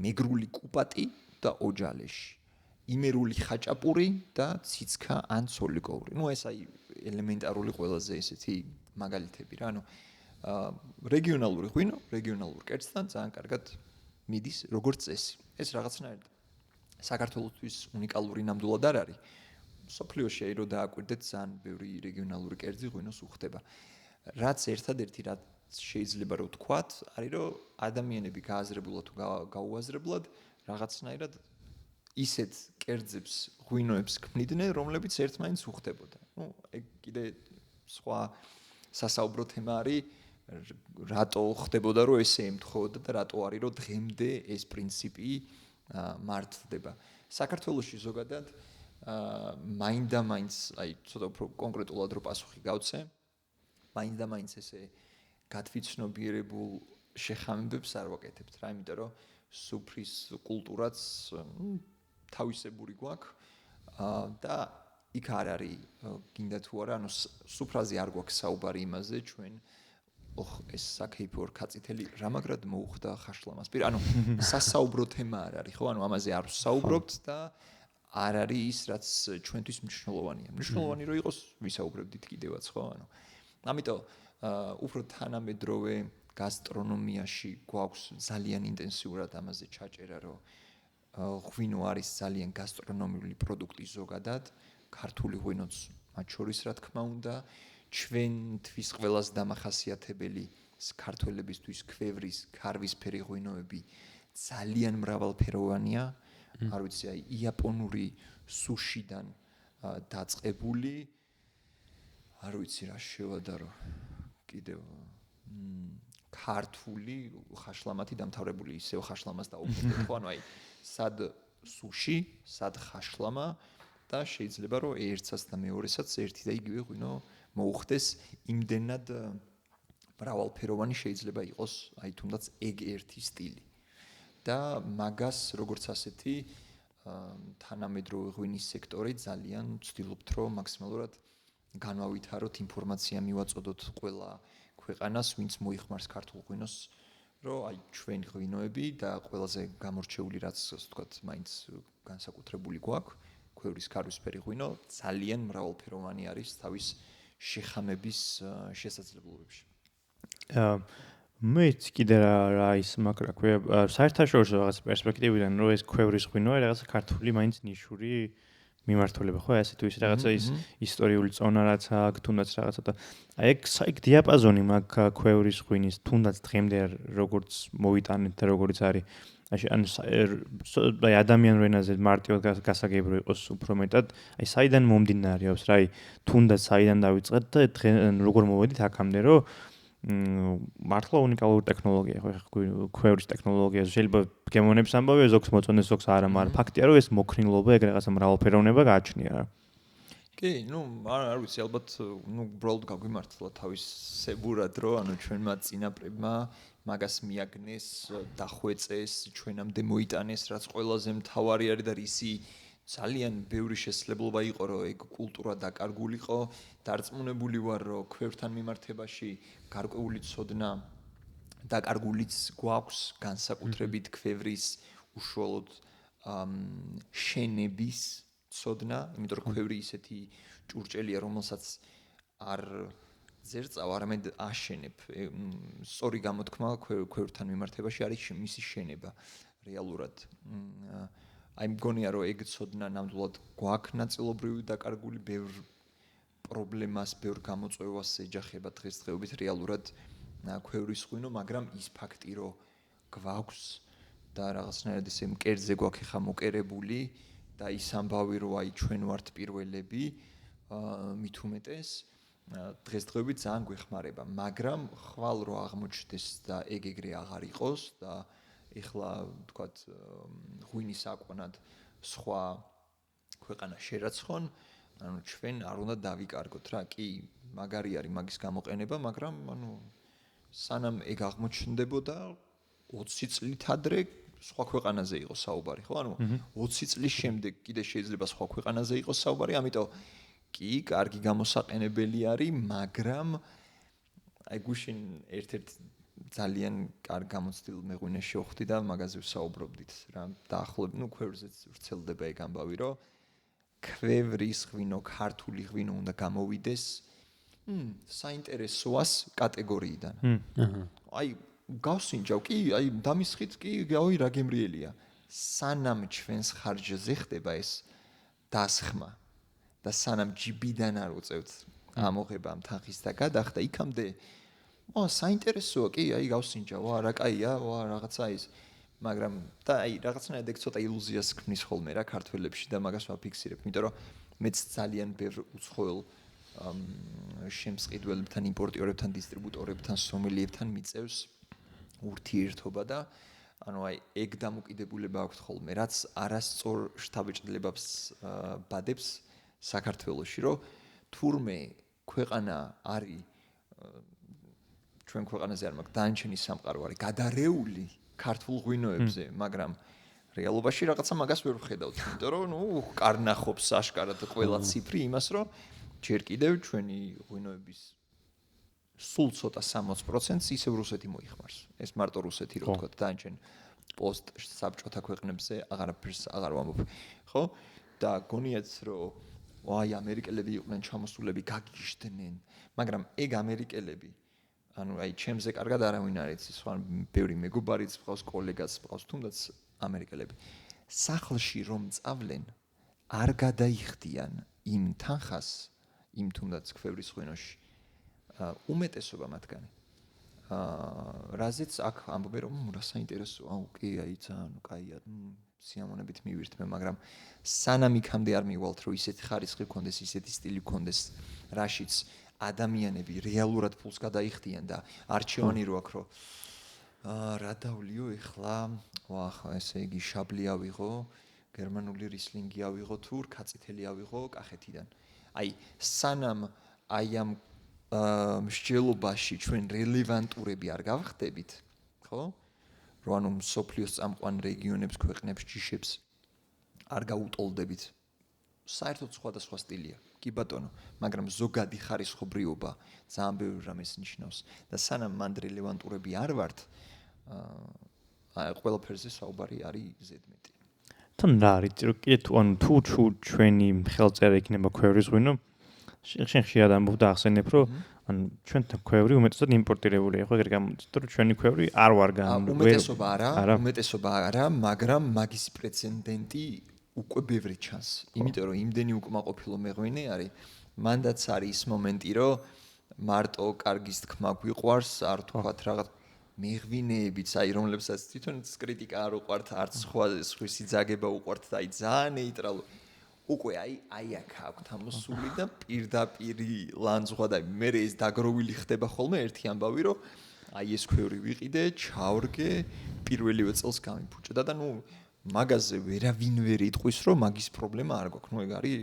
მეგრული კუპატი და ოჯალეში, იმერული ხაჭაპური და ციცქა ან სოლიკოვრი. ნუ ეს აი ელემენტარული ყველაზე ესეთი მაგალითები რა, ანუ რეგიონალური ღვინო, რეგიონალურ კერძთან ძალიან კარგად მიდის როგორც წესი. ეს რაღაცნაირად საქართველოსთვის უნიკალური ნამდვილად არ არის. სოფლიოში აი რო დააკვირდეთ ძალიან ბევრი რეგიონალური კერძი ღვინოს უხდება. რაც ერთადერთი რაც შეიძლება რომ თქვათ, არის რომ ადამიანები გააზრებულად თუ გაუაზრებლად რაღაცნაირად ისეთ კერძებს, ღვინოებს ქმნიდნენ, რომლებიც ერთმანეთს უხდებოდა. ნუ ეგ კიდე სხვა სასაუბრო თემა არის, რატო ხდებოდა რომ ესე ემთხოვოდა და რატო არის რომ დღემდე ეს პრინციპი მართლდება. საქართველოში ზოგადად მაინდა-მაინც, აი ცოტა უფრო კონკრეტულად რო პასუხი გავცე, მაინდა-მაინც ესე გათვითცნობიერებულ შეხამებებს არ ვაკეთებთ რა, იმიტომ რომ სუფრის კულტურაც თავისებური გვაქვს და იქ არ არის გინდა თუ არა, ანუ სუფრაზე არ გვაქვს საუბარი იმაზე ჩვენ ეს საკეიფო რქაწითელი რამაგრად მოუხდა ხაშლამას. ანუ სასაუბრო თემა არ არის, ხო? ანუ ამაზე არ ვსაუბრობთ და არ არის ის, რაც ჩვენთვის მნიშვნელოვანია. მნიშვნელოვანი რომ იყოს, ვისაუბრებდით კიდევაც, ხო? ამიტომ უფრო თანამედროვე გასტრონომიაში გვაქვს ძალიან ინტენსიურად ამაზე ჩაჭერა, რომ ღვინო არის ძალიან გასტრონომიული პროდუქტი ზოგადად, ქართული ღვინოც მათ შორის რა თქმა უნდა, ჩვენთვის ყველაზე დამახასიათებელი ქართველებისთვის ქვევრის, ქარვისფერი ღვინოები ძალიან მრავალფეროვანია, არ ვიცი, აი იაპონური სუშიდან დაწყებული, არ ვიცი რა შევადარო, კიდევ ქართული ხაშლამათი დამთავრებული ისევ ხაშლამას დაუბრუნდეთ, ხო? ანუ აი სად სუში, სად ხაშლამა და შეიძლება რომ ერთსაც და მეორესაც ერთი და იგივე ღვინო მოუხდეს, იმდენად მრავალფეროვანი შეიძლება იყოს, აი თუნდაც ეგ ერთი სტილი. და მაგას როგორც ასეთი თანამედროვე ღვინის სექტორი ძალიან ვცდილობთ რომ მაქსიმალურად განვავითაროთ, ინფორმაცია მივაწოდოთ ყველა ქვეყანას, ვინც მოიხმარს ქართულ ღვინოს, რომ აი ჩვენი ღვინოები და ყველაზე გამორჩეული რაც ასე ვთქვათ, მაინც განსაკუთრებული გვაქვს, ქვევრის ქარვისფერი ღვინო ძალიან მრავალფეროვანი არის თავის შეხამების შესაძლებლობებში. მეც კიდე რა ის მაგრამ ქვია საერთაშორისო რაღაც პერსპექტივიდან რომ ეს ქვევრის ღვინოა რაღაც ქართული მაინც ნიშური მიმართულება ხო ასე თუ ის რაღაცა ის ისტორიული წონა რაც აქვს თუნდაც რაღაცა და აი ეგ დიაპაზონი მაქვს ქვევრის ღვინის თუნდაც დღემდე როგორც მოვიტანეთ და როგორც არის აი ადამიანურ ენაზე მარტივად გასაგებრო იყოს უფრო მეტად აი საიდან მომდინარეობს რა აი თუნდაც საიდან დავიწყეთ და როგორ მოვედით აქამდე რომ მართლა უნიკალური ტექნოლოგია ხო ქვევრის ტექნოლოგია შეიძლება გემონებს ამბავია ზოგს მოწონდეს ზოგს არა მაგრამ ფაქტია რომ ეს მოქრინლობა ეგ რაღაცა მრავალფეროვნება გააჩნია რა კი ნუ არ ვიცი ალბათ ნუ უბრალოდ გაგვიმართლა თავისებურად რომ ანუ ჩვენმა წინაპრებმა მაგას მიაგნეს დახვეწეს ჩვენამდე მოიტანეს რაც ყველაზე მთავარი არის და რისი ძალიან ბევრი შესაძლებლობა იყო რომ ეგ კულტურა დაკარგულიყო დარწმუნებული ვარ რომ ქვევრთან მიმართებაში გარკვეული ცოდნა დაკარგულიც გვაქვს განსაკუთრებით ქვევრის უშუალოდ შენების ცოდნა იმიტომ რომ ქვევრი ისეთი ჭურჭელია რომელსაც არ ზერწავ არამედ აშენებ სწორი გამოთქმა ქვევრთან მიმართებაში არის მისი შენება რეალურად აი მგონია რომ ეგ ცოდნა ნამდვილად გვაქვს ნაწილობრივი დაკარგული ბევრ პრობლემას ბევრ გამოწვევას ეჯახება დღესდღეობით რეალურად ქვევრის ღვინო მაგრამ ის ფაქტი რომ გვაქვს და რაღაცნაირად ესე მკერდზე გვაქვს ხა მოკერებული და ის ამბავი რომ აი ჩვენ ვართ პირველები მით უმეტეს დღესდღეობით ძალიან გვეხმარება მაგრამ ხვალ რო აღმოჩნდეს და ეგ-ეგრე აღარ იყოს და ეხლა ვთქვათ ღვინის აკვანად სხვა ქვეყანა შერაცხონ ანუ ჩვენ არ უნდა დავიკარგოთ რა კი მაგარი არის მაგის გამოყენება მაგრამ ანუ სანამ ეგ აღმოჩნდებოდა 20 წლით ადრე სხვა ქვეყანაზე იყო საუბარი ხო ანუ 20 წლის შემდეგ კიდე შეიძლება სხვა ქვეყანაზე იყოს საუბარი ამიტომ კი, კარგი გამოსაყენებელი არის, მაგრამ აი გუშინ ერთ-ერთ ძალიან კარგ გამოცდილ მეღვინეში ვხვდი და მაგაზე ვსაუბრობდით რა დაახლოებით ქვევრზეც ვრცელდება ეგ ამბავი რომ ქვევრის ღვინო ქართული ღვინო უნდა გამოვიდეს საინტერესოას კატეგორიიდან. აი გავსინჯავ კი, აი დამისხით კი, გავი რა გემრიელია. სანამ ჩვენს ხარჯზე ხდება ეს დასხმა და სანამ ჯიბიდან არ უწევთ ამოღება ამ თანხის და გადახდა იქამდე საინტერესოა კი, აი გავსინჯა, რა კაია, რაღაცა ის. მაგრამ და აი რაღაცნაირად ეგ ცოტა ილუზიას ქმნის ხოლმე რა ქართველებში და მაგას ვაფიქსირებ, იმიტომ რომ მეც ძალიან ბევრ უცხოელ შემსყიდველებთან, იმპორტიორებთან, დისტრიბუტორებთან, სომელიებთან მიწევს ურთიერთობა და ანუ აი ეგ დამოკიდებულება აქვს ხოლმე, რაც არასწორ შთაბეჭდილებას ბადებს საქართველოში, რომ თურმე ქვეყანა არის ჩვენ ქვეყანაზე არ მაქვს დანჩენი სამყარო არის გადარეული ქართულ ღვინოებზე, მაგრამ რეალობაში რაღაცა მაგას ვერ ვხედავთ, იმიტომ რომ კარნახობს აშკარად ყველა ციფრი იმას, რომ ჯერ კიდევ ჩვენი ღვინოების სულ ცოტა 60%-ს ისევ რუსეთი მოიხმარს. ეს მარტო რუსეთი რო ვთქვათ, დანჩენ პოსტ საბჭოთა ქვეყნებზე აღარაფერს აღარ ვამბობ. ხო? და გონიათ რომ აი ამერიკელები იყვნენ ჩამოსულები, გაგიჟდნენ, მაგრამ ეგ ამერიკელები ანუ აი ჩემზე კარგად არავინ არ იცის, სხვა ბევრი მეგობარიც მყავს, კოლეგაც მყავს, თუნდაც ამერიკელები. სახლში რომ წავლენ, არ გადაიხდიან იმ თანხას, იმ თუნდაც ქვევრის ღვინოში. უმეტესობა მათგანი. რაზეც აქ ამბობენ რომ რა საინტერესოა, კი, აი ძალიან კაია, სიამოვნებით მივირთმე, მაგრამ სანამ იქამდე არ მივალთ, რომ ისეთი ხარისხი გქონდეს, ისეთი სტილი გქონდეს, რაშიც ადამიანები რეალურად ფულს გადაიხდიან და არჩევანი რო აქვს, რომ რა დავლიო ეხლა, ხა ესე იგი შაბლი ავიღო, გერმანული რისლინგი ავიღო თუ რკაწითელი ავიღო კახეთიდან. აი სანამ აი ამ მსჯელობაში ჩვენ რელევანტურები არ გავხდებით, ხო? რომ ანუ სოფლიოს წამყვან რეგიონებს, ქვეყნებს, ჯიშებს არ გაუტოლდებით. საერთოდ სხვადასხვა სტილია. კი ბატონო, მაგრამ ზოგადი ხარისხობრიობა ძალიან ბევრ რამეს ნიშნავს და სანამ მან რელევანტურები არ ვართ, ყველაფერზე საუბარი არის ზედმეტი. თან რა არის, რომ კიდე თუ ჩვენი ხელწერა იქნება ქვევრის ღვინო, შენ ხშირად ამბობ და ახსენებ, რომ ანუ ჩვენთან ქვევრი უმეტესად იმპორტირებულია, ხო ეგრე გამოდის, რომ ჩვენი ქვევრი არ ვარ უმეტესობა არა, მაგრამ მაგის პრეცედენტი უკვე ბევრი ჩანს. იმიტომ რომ იმდენი უკმაყოფილო მეღვინე არის, მანდაც არის ის მომენტი, რომ მარტო კარგის თქმა გვიყვარს, არ თქვათ რაღაც მეღვინეებიც, აი რომლებსაც თვითონაც კრიტიკა არ უყვართ, არც სხვისი ძაგება უყვართ და აი ძალიან ნეიტრალურ უკვე აი აქ აქვთ ამოსული და პირდაპირი ლანძღვა და მე ეს დაგროვილი ხდება ხოლმე ერთი ამბავი, რომ აი ეს ქვევრი ვიყიდე, ჩავრგე, პირველივე წელს გამიფუჭდა და მაგაზე ვერავინ ვერ იტყვის, რომ მაგის პრობლემა არ გვაქვს. ეგ არის,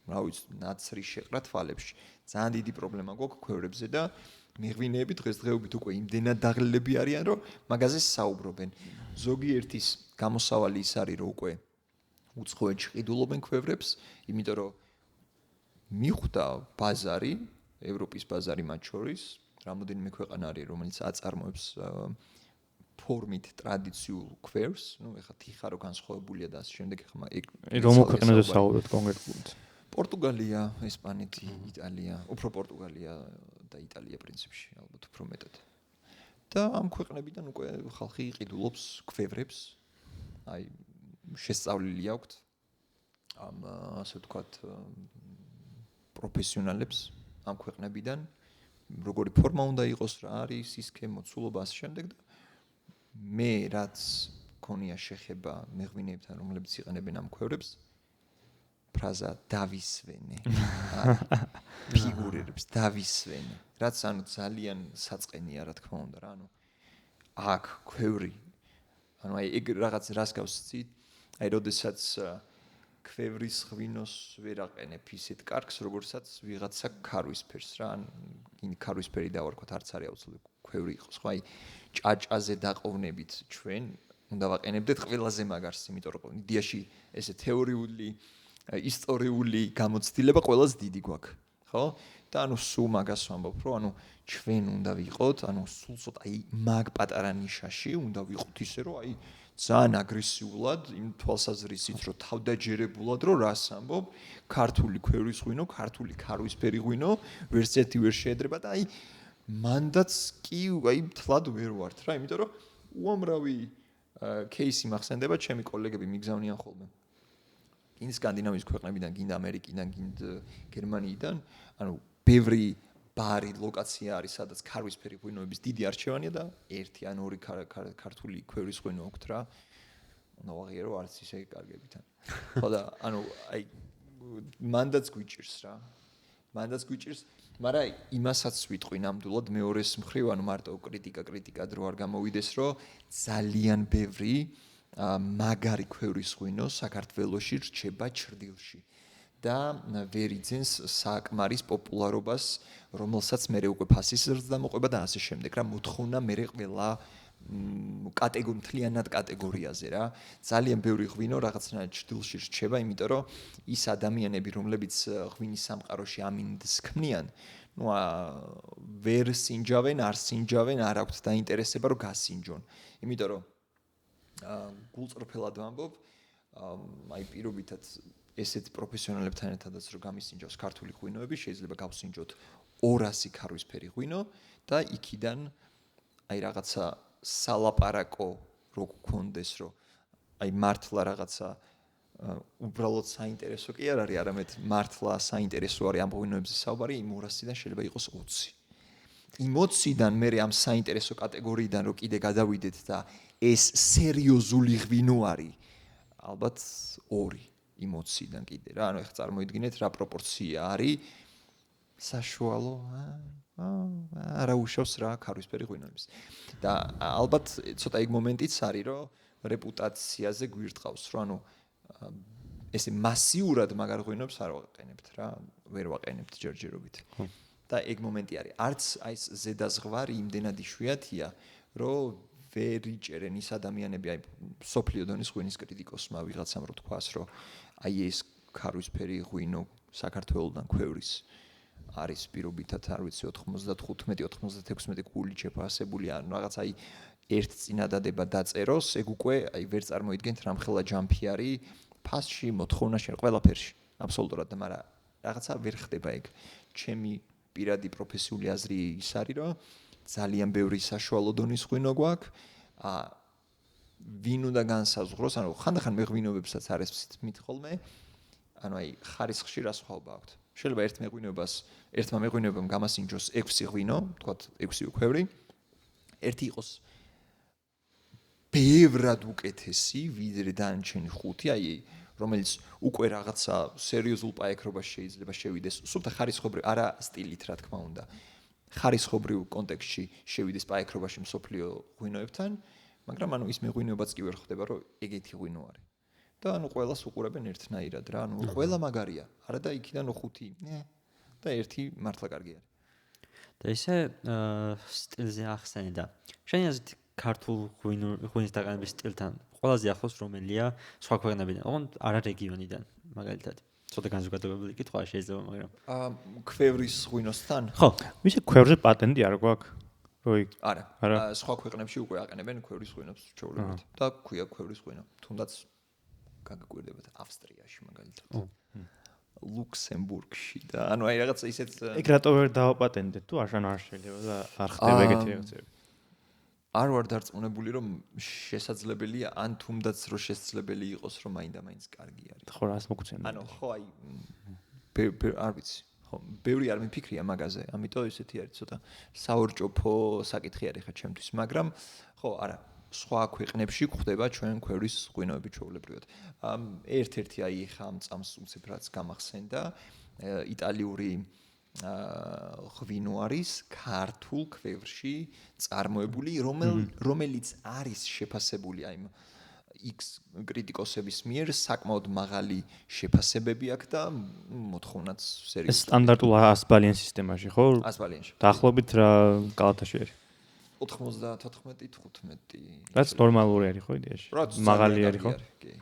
რა ვიცი, ნაცრი შეყრა თვალებში. ძალიან დიდი პრობლემა გვაქვს ქვევრებზე და მეღვინეები დღესდღეობით უკვე იმდენად დაღლილები არიან, რომ მაგაზე საუბრობენ. ზოგიერთის გამოსავალი ის არის, რომ უკვე უცხოეთში ყიდულობენ ქვევრებს, იმიტომ რომ მიხვდა ბაზარი, ევროპის ბაზარი მათ შორის, რამოდენიმე ქვეყანა არის, რომელიც აწარმოებს ფორმით ტრადიციულ ქვევრს, ეხლა თიხა რო განსხვავებულია და ასე შემდეგ, ეხლა რომ ქვეყნაზე საუბრობთ კონკრეტულად. პორტუგალია, ესპანეთი, იტალია, უფრო პორტუგალია და იტალია პრინციპში, ალბათ უფრო მეტად. და ამ ქვეყნებიდან უკვე ხალხი იყიდულობს ქვევრებს, აი შესწავლილი აქვთ ამ ასე ვთქვათ პროფესიონალებს ამ ქვეყნებიდან, როგორი ფორმა უნდა იყოს, რა არის სისქე, მოცულობა ასე შემდეგ და მე რაც მქონია შეხება მეღვინეებთან, რომლებიც იყენებენ ამ ქვევრებს, ფრაზა დავისვენე. ფიგურებს დავისვენე. რაც ანუ ძალიან საწყენია, რა თქმა უნდა, რა, ანუ აქ ქვევრი. ანუ აი ეგ რაღაც რას გავსწით? აი როდესაც ქვევრის ღვინოს ვერ აყენებ ისეთ კარგს, როგორცაც ვიღაცა ქარვისფერს რა, ან ქარვისფერი დავარქვათ, არც არის აუცილებელი ქვევრი იყოს, ხო? აი ჭაჭაზე დაყოვნებით ჩვენ უნდა ვაყენებდეთ ყველაზე მაგარს, იმიტომ რომ იდეაში ესე თეორიული ისტორიული გამოცდილება ყველაზე დიდი გვაქვს, ხო? და ანუ სულ მაგას ვამბობ, რომ ანუ ჩვენ უნდა ვიყოთ, ანუ სულ ცოტა მაგ პატარა ნიშაში უნდა ვიყოთ ისე, რომ ძალიან აგრესიულად იმ თვალსაზრისით, რომ თავდაჯერებულად, რომ რას ამბობ, ქართული ქვევრის ღვინო, ქართული ქარვისფერი ღვინო, ვერც ერთი ვერ შეედრება და მანდაც კი თლად ვერ ვართ რა, იმიტომ რომ უამრავი кейსი მახსენდება, ჩემი კოლეგები მიგზავნიან ხოლმე. გინ სკანდინავიის ქვეყნებიდან, გინ ამერიკიდან, გინ გერმანიიდან, ანუ ბევრი ბარი ლოკაცია არის, სადაც ქარვისფერი ღვინოების დიდი არჩევანია და ერთი ან ორი ქართული ქვევრის ღვინო აქვს რა. უნდა ვაღიარო არც ისე კარგებიდან. ხო და ანუ მანდაც გვიჭირს რა. მანდაც გვიჭირს, მაგრამ იმასაც ვიტყვი ნამდვილად მეორეს მხრივ, ანუ მარტო კრიტიკად რო არ გამოვიდეს, რომ ძალიან ბევრი მაგარი ქვევრის ღვინო საქართველოში რჩება ჩრდილში. და ვერ იძენს საკმარის პოპულარობას, რომელსაც მე უკვე ფასის ზრდა მოყვება და ასე შემდეგ რა, მოთხოვნა მე ყველა მთლიანად კატეგორიაზე რა. ძალიან ბევრი ღვინო რაღაცნაირად ჩრდილში რჩება, იმიტომ რომ ის ადამიანები, რომლებიც ღვინის სამყაროში ამინდს ქმნიან, ვერ სინჯავენ, არ სინჯავენ, არ აქვთ დაინტერესება რომ გასინჯონ. იმიტომ რომ გულწრფელად ვამბობ, პირობითად ესეთ პროფესიონალებთან ერთადაც რომ გამისინჯავს ქართული ღვინოები, შეიძლება გავსინჯოთ 200 ქარვისფერი ღვინო და იქიდან რაღაცა სალაპარაკო რო გქონდეს, რომ მართლა რაღაცა უბრალოდ საინტერესო კი არ არის, არამედ მართლა საინტერესო არის ამ ღვინოებზე საუბარი, იმ 200-დან შეიძლება იყოს 20. იმ 20-დან მე ამ საინტერესო კატეგორიიდან რო კიდე გადავიდეთ და ეს სერიოზული ღვინო არის, ალბათ 2 იმ 20-დან კიდე რა, ანუ ეხლა წარმოიდგინეთ რა პროპორცია არის საშუალო არა უშავს რა ქარვისფერი ღვინოების. და ალბათ ცოტა იქ მომენტიც არის, რომ რეპუტაციაზე გვირტყავს, რომ ანუ ესე მასიურად მაგარ ღვინოებს არ ვაყენებთ რა, ვერ ვაყენებთ ჯერჯერობით. და ეგ მომენტი არის. არც ეს ზედაზღვარი იმდენად იშვიათია, რომ ვერ იჭერენ ის ადამიანები, სოფლიო დონის ღვინის კრიტიკოსმა ვიღაცამ რო თქვას, რომ ეს ქარვისფერი ღვინო საქართველოსთან ქვევრის არის პირობითად არ ვიცი 95-96 გული შეფასებული, ან რაღაც ერთ წინადადება დაწეროს, ეგ უკვე ვერ წარმოიდგენთ რამხელა ჯამფი არის ფასში, მოთხოვნაში, ყველაფერში, აბსოლუტურად, მაგრამ რაღაცა ვერ ხდება ეგ. ჩემი პირადი პროფესიული აზრი ის არის, რომ ძალიან ბევრი საშუალო დონის ღვინო გვაქვს, ვინ უნდა განსაზღვროს, ანუ ხანდახან მე ღვინოებსაც არის ვთქვით ხოლმე, ანუ ხარისხში რა სხვაობა აქვს. შეიძლება ერთმა მეღვინეობამ გამასინჯოს 6 ღვინო, თქვათ 6 ქვევრი, ერთი იყოს ბევრად უკეთესი, ვიდრე დანარჩენი 5, რომელიც უკვე რაღაცა სერიოზულ პაექრობაში შეიძლება შევიდეს, სულთა ხარისხობრივ, არა სტილით რა თქმა უნდა. ხარისხობრივ კონტექსტში შევიდეს პაექრობაში მსოფლიო ღვინოებთან, მაგრამ ანუ ის მეღვინეობაც კი ვერ ხდება, რომ ეგეთი ღვინო არის. და ანუ ყველას უყურებენ ერთნაირად რა, ანუ ყველა მაგარია, არა და იქიდან 5, და ერთი მართლა კარგი არის. და ისე სტილზე ახსენე და შენი აზრით ქართულ ღვინის დაყენების სტილთან ყველაზე ახლოს რომელია სხვა ქვეყნებიდან, ოღონდ არა რეგიონიდან, მაგალითად. ცოტა განზოგადებებული კითხვა შეიძლება, მაგრამ ქვევრის ღვინოსთან? ხო, ვისე ქვევრზე პატენტი არ გვაქვს? არა. სხვა ქვეყნებში უკვე აყენებენ ქვევრის ღვინოს ჩვეულებრივ და ქვია ქვევრის ღვინო. თუნდაც გაგაკვირდებათ ავსტრიაში მაგალითად. ლუქსემბურგში და ანუ რაღაცა ისეთ ეგ რატო ვერ დავაპატენტეთ თუ არ შეიძლება და არ ხდება ეგეთი რაღაცები. არ ვარ დარწმუნებული რომ შესაძლებელია ან თუნდაც რომ შესაძლებელი იყოს რომ მაინდა-მაინც კარგი არის. ხო რას მოგცემ? ანუ ხო არ ვიცი. ხო, ბევრი არ მიფიქრია მაგაზე, ამიტომ ისეთი არის ცოტა საორჭოფო საკითხი არის ხა ჩემთვის, მაგრამ ხო, არა, სხვა ქვეყნებში გვხდება ჩვენ ქვევრის ღვინოები ჩვეულებრივად. ერთ-ერთი ხა ამ წამს უცებ რაც გამახსენდა, იტალიური ღვინო არის ქართულ ქვევრში წარმოებული, რომელიც არის შეფასებული აი X კრიტიკოსების მიერ საკმაოდ მაღალი შეფასებები აქვს და მოთხოვნაც სერიოზულად. სტანდარტულ 100 ბალიან სისტემაში, ხო? 100 ბალიანში. დაახლოებით რა კალათაში არის? 94-15. რაც ნორმალური არის ხო იდეაში? მაღალი არის ხო? კი.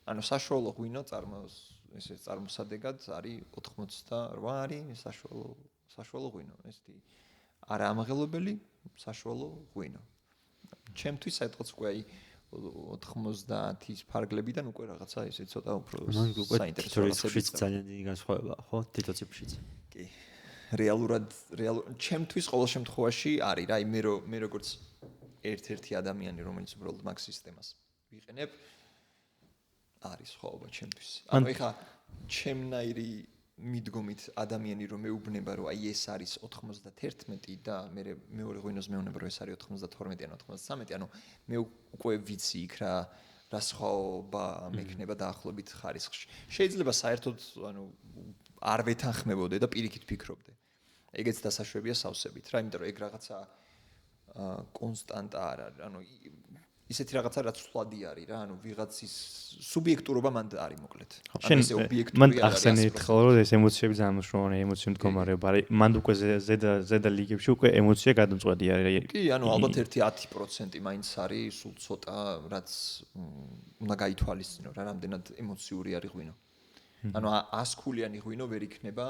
ანუ საშუალო ღვინო წარმოსადეგად არის 88 არის საშუალო ღვინო, ესეთი არა ამაღელებელი საშუალო ღვინო. ჩემთვის საერთოდ უკვე აი 90-ის ფარგლებიდან უკვე რაღაცა ესე ცოტა უფრო საინტერესო რაღაცებიც ძალიან დიდი განსხვავებაა, ხო? თითო ციფრშიც. კი. რეალურად ჩემთვის ყოველ შემთხვევაში არის რა, მე როგორც ერთ-ერთი ადამიანი, რომელიც უბრალოდ მაგ სისტემას ვიყენებ, არის ხოვობა ჩემთვის. ანუ ეხა ჩემნაირი მიდგომით ადამიანი რომ მეუბნება რომ აი ეს არის 91 და მე მეორე ღვინოს მეუბნება რომ ეს არის 92 ან 93, ანუ მე უკვე ვიცი იქ რა სხვაობა მექნება დაახლოებით ხარისხში. შეიძლება საერთოდ ანუ არ ვეთანხმებოდე და პირიქით ფიქრობდე. ეგეც დასაშვებია სავსებით რა, იმიტომ რომ ეგ რაღაცა კონსტანტა არ არის. ანუ ისეთი რაღაცა რაც სვლადი არის რა, ანუ ვიღაცის სუბიექტურობა მანდ არის მოკლედ. ან ესე ობიექტური არის. ახსენეთ ხოლმე რომ ეს ემოციები ძალიან მნიშვნელოვანია, ემოციური მდგომარეობა არის. მანდ უკვე ზედა ლიგებში უკვე ემოცია გადამწყვეტი არის. კი, ანუ ალბათ 10% მაინც არის სულ ცოტა რაც უნდა გაითვალისწინო რა, რამდენად ემოციური არის ღვინო. ანუ 100 ქულიანი ღვინო ვერ იქნება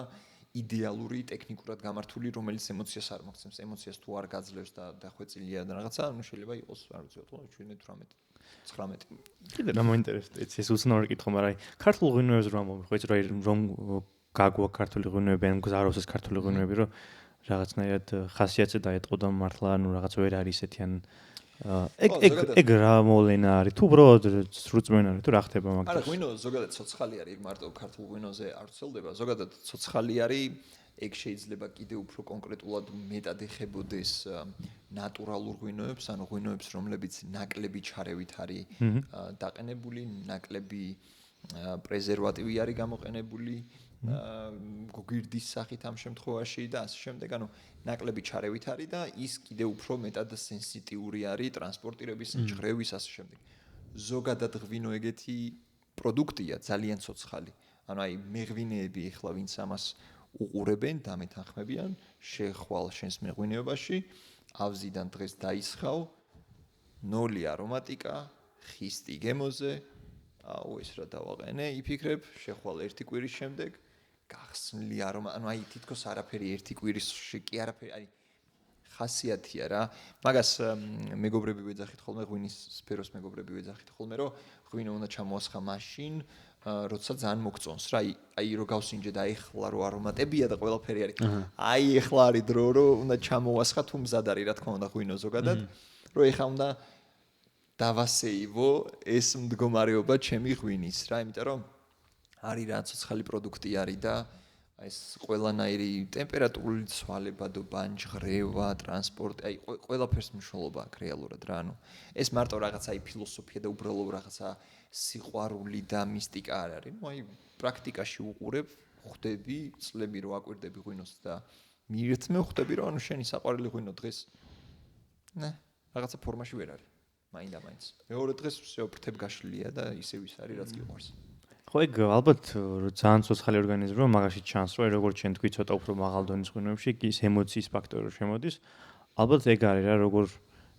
იდეალური ტექნიკურად გამართული, რომელიც ემოციას არ მოგცემს, ემოციას თუ არ გაძლევს და დახვეწილია და რაღაცა, ანუ შეიძლება იყოს, არ ვიცი, 17, 18, 19. კიდე რა მოინტერესებს, ეს უცნაური კითხვა, მაგრამ ქართულ ღვინოებს რომ ხო იცი რომ გაგვა ქართული ღვინოები, ან გზაროს ეს ქართული ღვინოები, რომ რაღაცნაირად ხასიათზე დაეტყო და მართლა ანუ რაღაც ვერ არის ესეთი ან ეგ რა მოვლენა არის თუ უბრალოდ სრულწმენ არის თუ რა ხდება მაგას? არა, ღვინო ზოგადად ცოცხალი არის, მარტო ქართულ ღვინოზე არ ვრცელდება, ზოგადად ცოცხალი არის, ეგ შეიძლება კიდე უფრო კონკრეტულად მეტად ეხებოდეს ნატურალურ ღვინოებს, ანუ ღვინოებს, რომლებიც ნაკლები ჩარევით არის დაყენებული, ნაკლები პრეზერვატივი არის გამოყენებული, გვირდის სახით ამ შემთხვევაში და ასე შემდეგ, ანუ ნაკლები ჩარევით არის და ის კიდე უფრო მეტად სენსიტიური არის ტრანსპორტირების, ჭრევის ასე შემდეგ. ზოგადად ღვინო ეგეთი პროდუქტია, ძალიან ცოცხალი. ანუ აი მეღვინეები ეხლა ვინც ამას უყურებენ, დამეთანხმებიან, შეხვალ შენს მეღვინეობაში, ავზიდან დღეს დაისხავ, 0 არომატიკა, ხისტი გემოზე, აუ ეს რა დავაყენე, იფიქრებ, შეხვალ ერთი კვირის შემდეგ გახსნილი არომა, ანუ აი თითქოს არაფერი ერთი კვირისში კი არაფერი, აი ხასიათია რა. მაგას მეგობრები ვეძახით ხოლმე, ღვინის სფეროს მეგობრები ვეძახით ხოლმე, რომ ღვინო უნდა ჩამოასხა მაშინ, როცა ძალიან მოგწონს რა, აი რო გავსინჯე და ეხლა რო არომატებია და ყველაფერი არის. აი ეხლა არის დრო, რომ უნდა ჩამოასხა, თუ მზად არის რა თქმა უნდა ღვინო ზოგადად, რომ ეხლა უნდა დავასეივო ეს მდგომარეობა ჩემი ღვინის რა, იმიტომ რომ არის რა ცოცხალი პროდუქტი არის და ეს ყველანაირი ტემპერატურული ცვალებადობა, ჟღრევა, ტრანსპორტი, აი ყველაფერს მნიშვნელობა აქვს რეალურად რა, ანუ ეს მარტო რაღაცა აი ფილოსოფია და უბრალო რაღაცა სიყვარული და მისტიკა არ არის. ნუ აი პრაქტიკაში უყურებ, ხვდები, წლები რო აკვირდები ღვინოს და მიირთმევ, ხვდები რომ ანუ შენი საყვარელი ღვინო დღეს რაღაცა ფორმაში ვერ არის. მაინდა-მაინც. მეორე დღეს всё ფრთებ გაშლილია და ისევ ის არის რაც გიყვარს. ხო ეგ ალბათ ძალიან ცოცხალი ორგანიზმია, მაგაში ჩანს რომ როგორც ჩვენ თქვი ცოტა უფრო მაღალ დონის ღვინოებში კი ის ემოციის ფაქტორი შემოდის. ალბათ ეგ არის რა,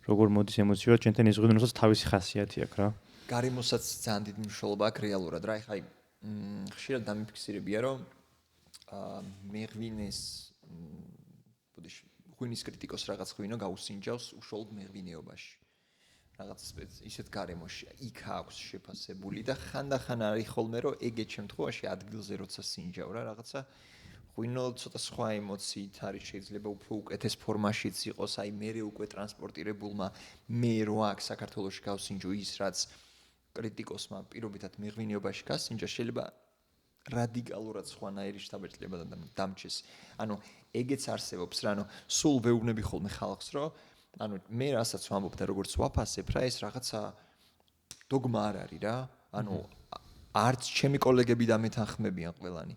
როგორ მოდის ემოცია, ჩვენთან ის ღვინოსაც თავისი ხასიათი აქვს რა. გარემოსაც ძალიან დიდი მნიშვნელობა აქვს რეალურად რა, ეხლა ხშირად დამიფიქსირებია რომ მეღვინეს ღვინის კრიტიკოს რაღაც ღვინო გაუსინჯავს უშუალოდ მეღვინეობაში. რაღაც ისეთ გარემოში იქ აქვს შეფასებული და ხანდახან არის ხოლმე რომ ეგეთ შემთხვევაში ადგილზე როცა სინჯავ რა რაღაცა ღვინო ცოტა სხვა ემოციით არის შეიძლება უფრო უკეთეს ფორმაშიც იყოს აი მე უკვე ტრანსპორტირებულმა მე რო აქ საქართველოში გავსინჯო ის რაც კრიტიკოსმა პირობითად მეღვინეობაში გასინჯა შეიძლება რადიკალურად სხვანაირი შთაბეჭდილება დამჩეს ანუ ეგეც არსებობს რა ანუ სულ ვეუბნები ხოლმე ხალხს რომ ანუ მე რასაც ვამბობ და როგორც ვაფასებ რა ეს რაღაცა დოგმა არ არის რა ანუ არც ჩემი კოლეგები დამეთანხმებიან ყველანი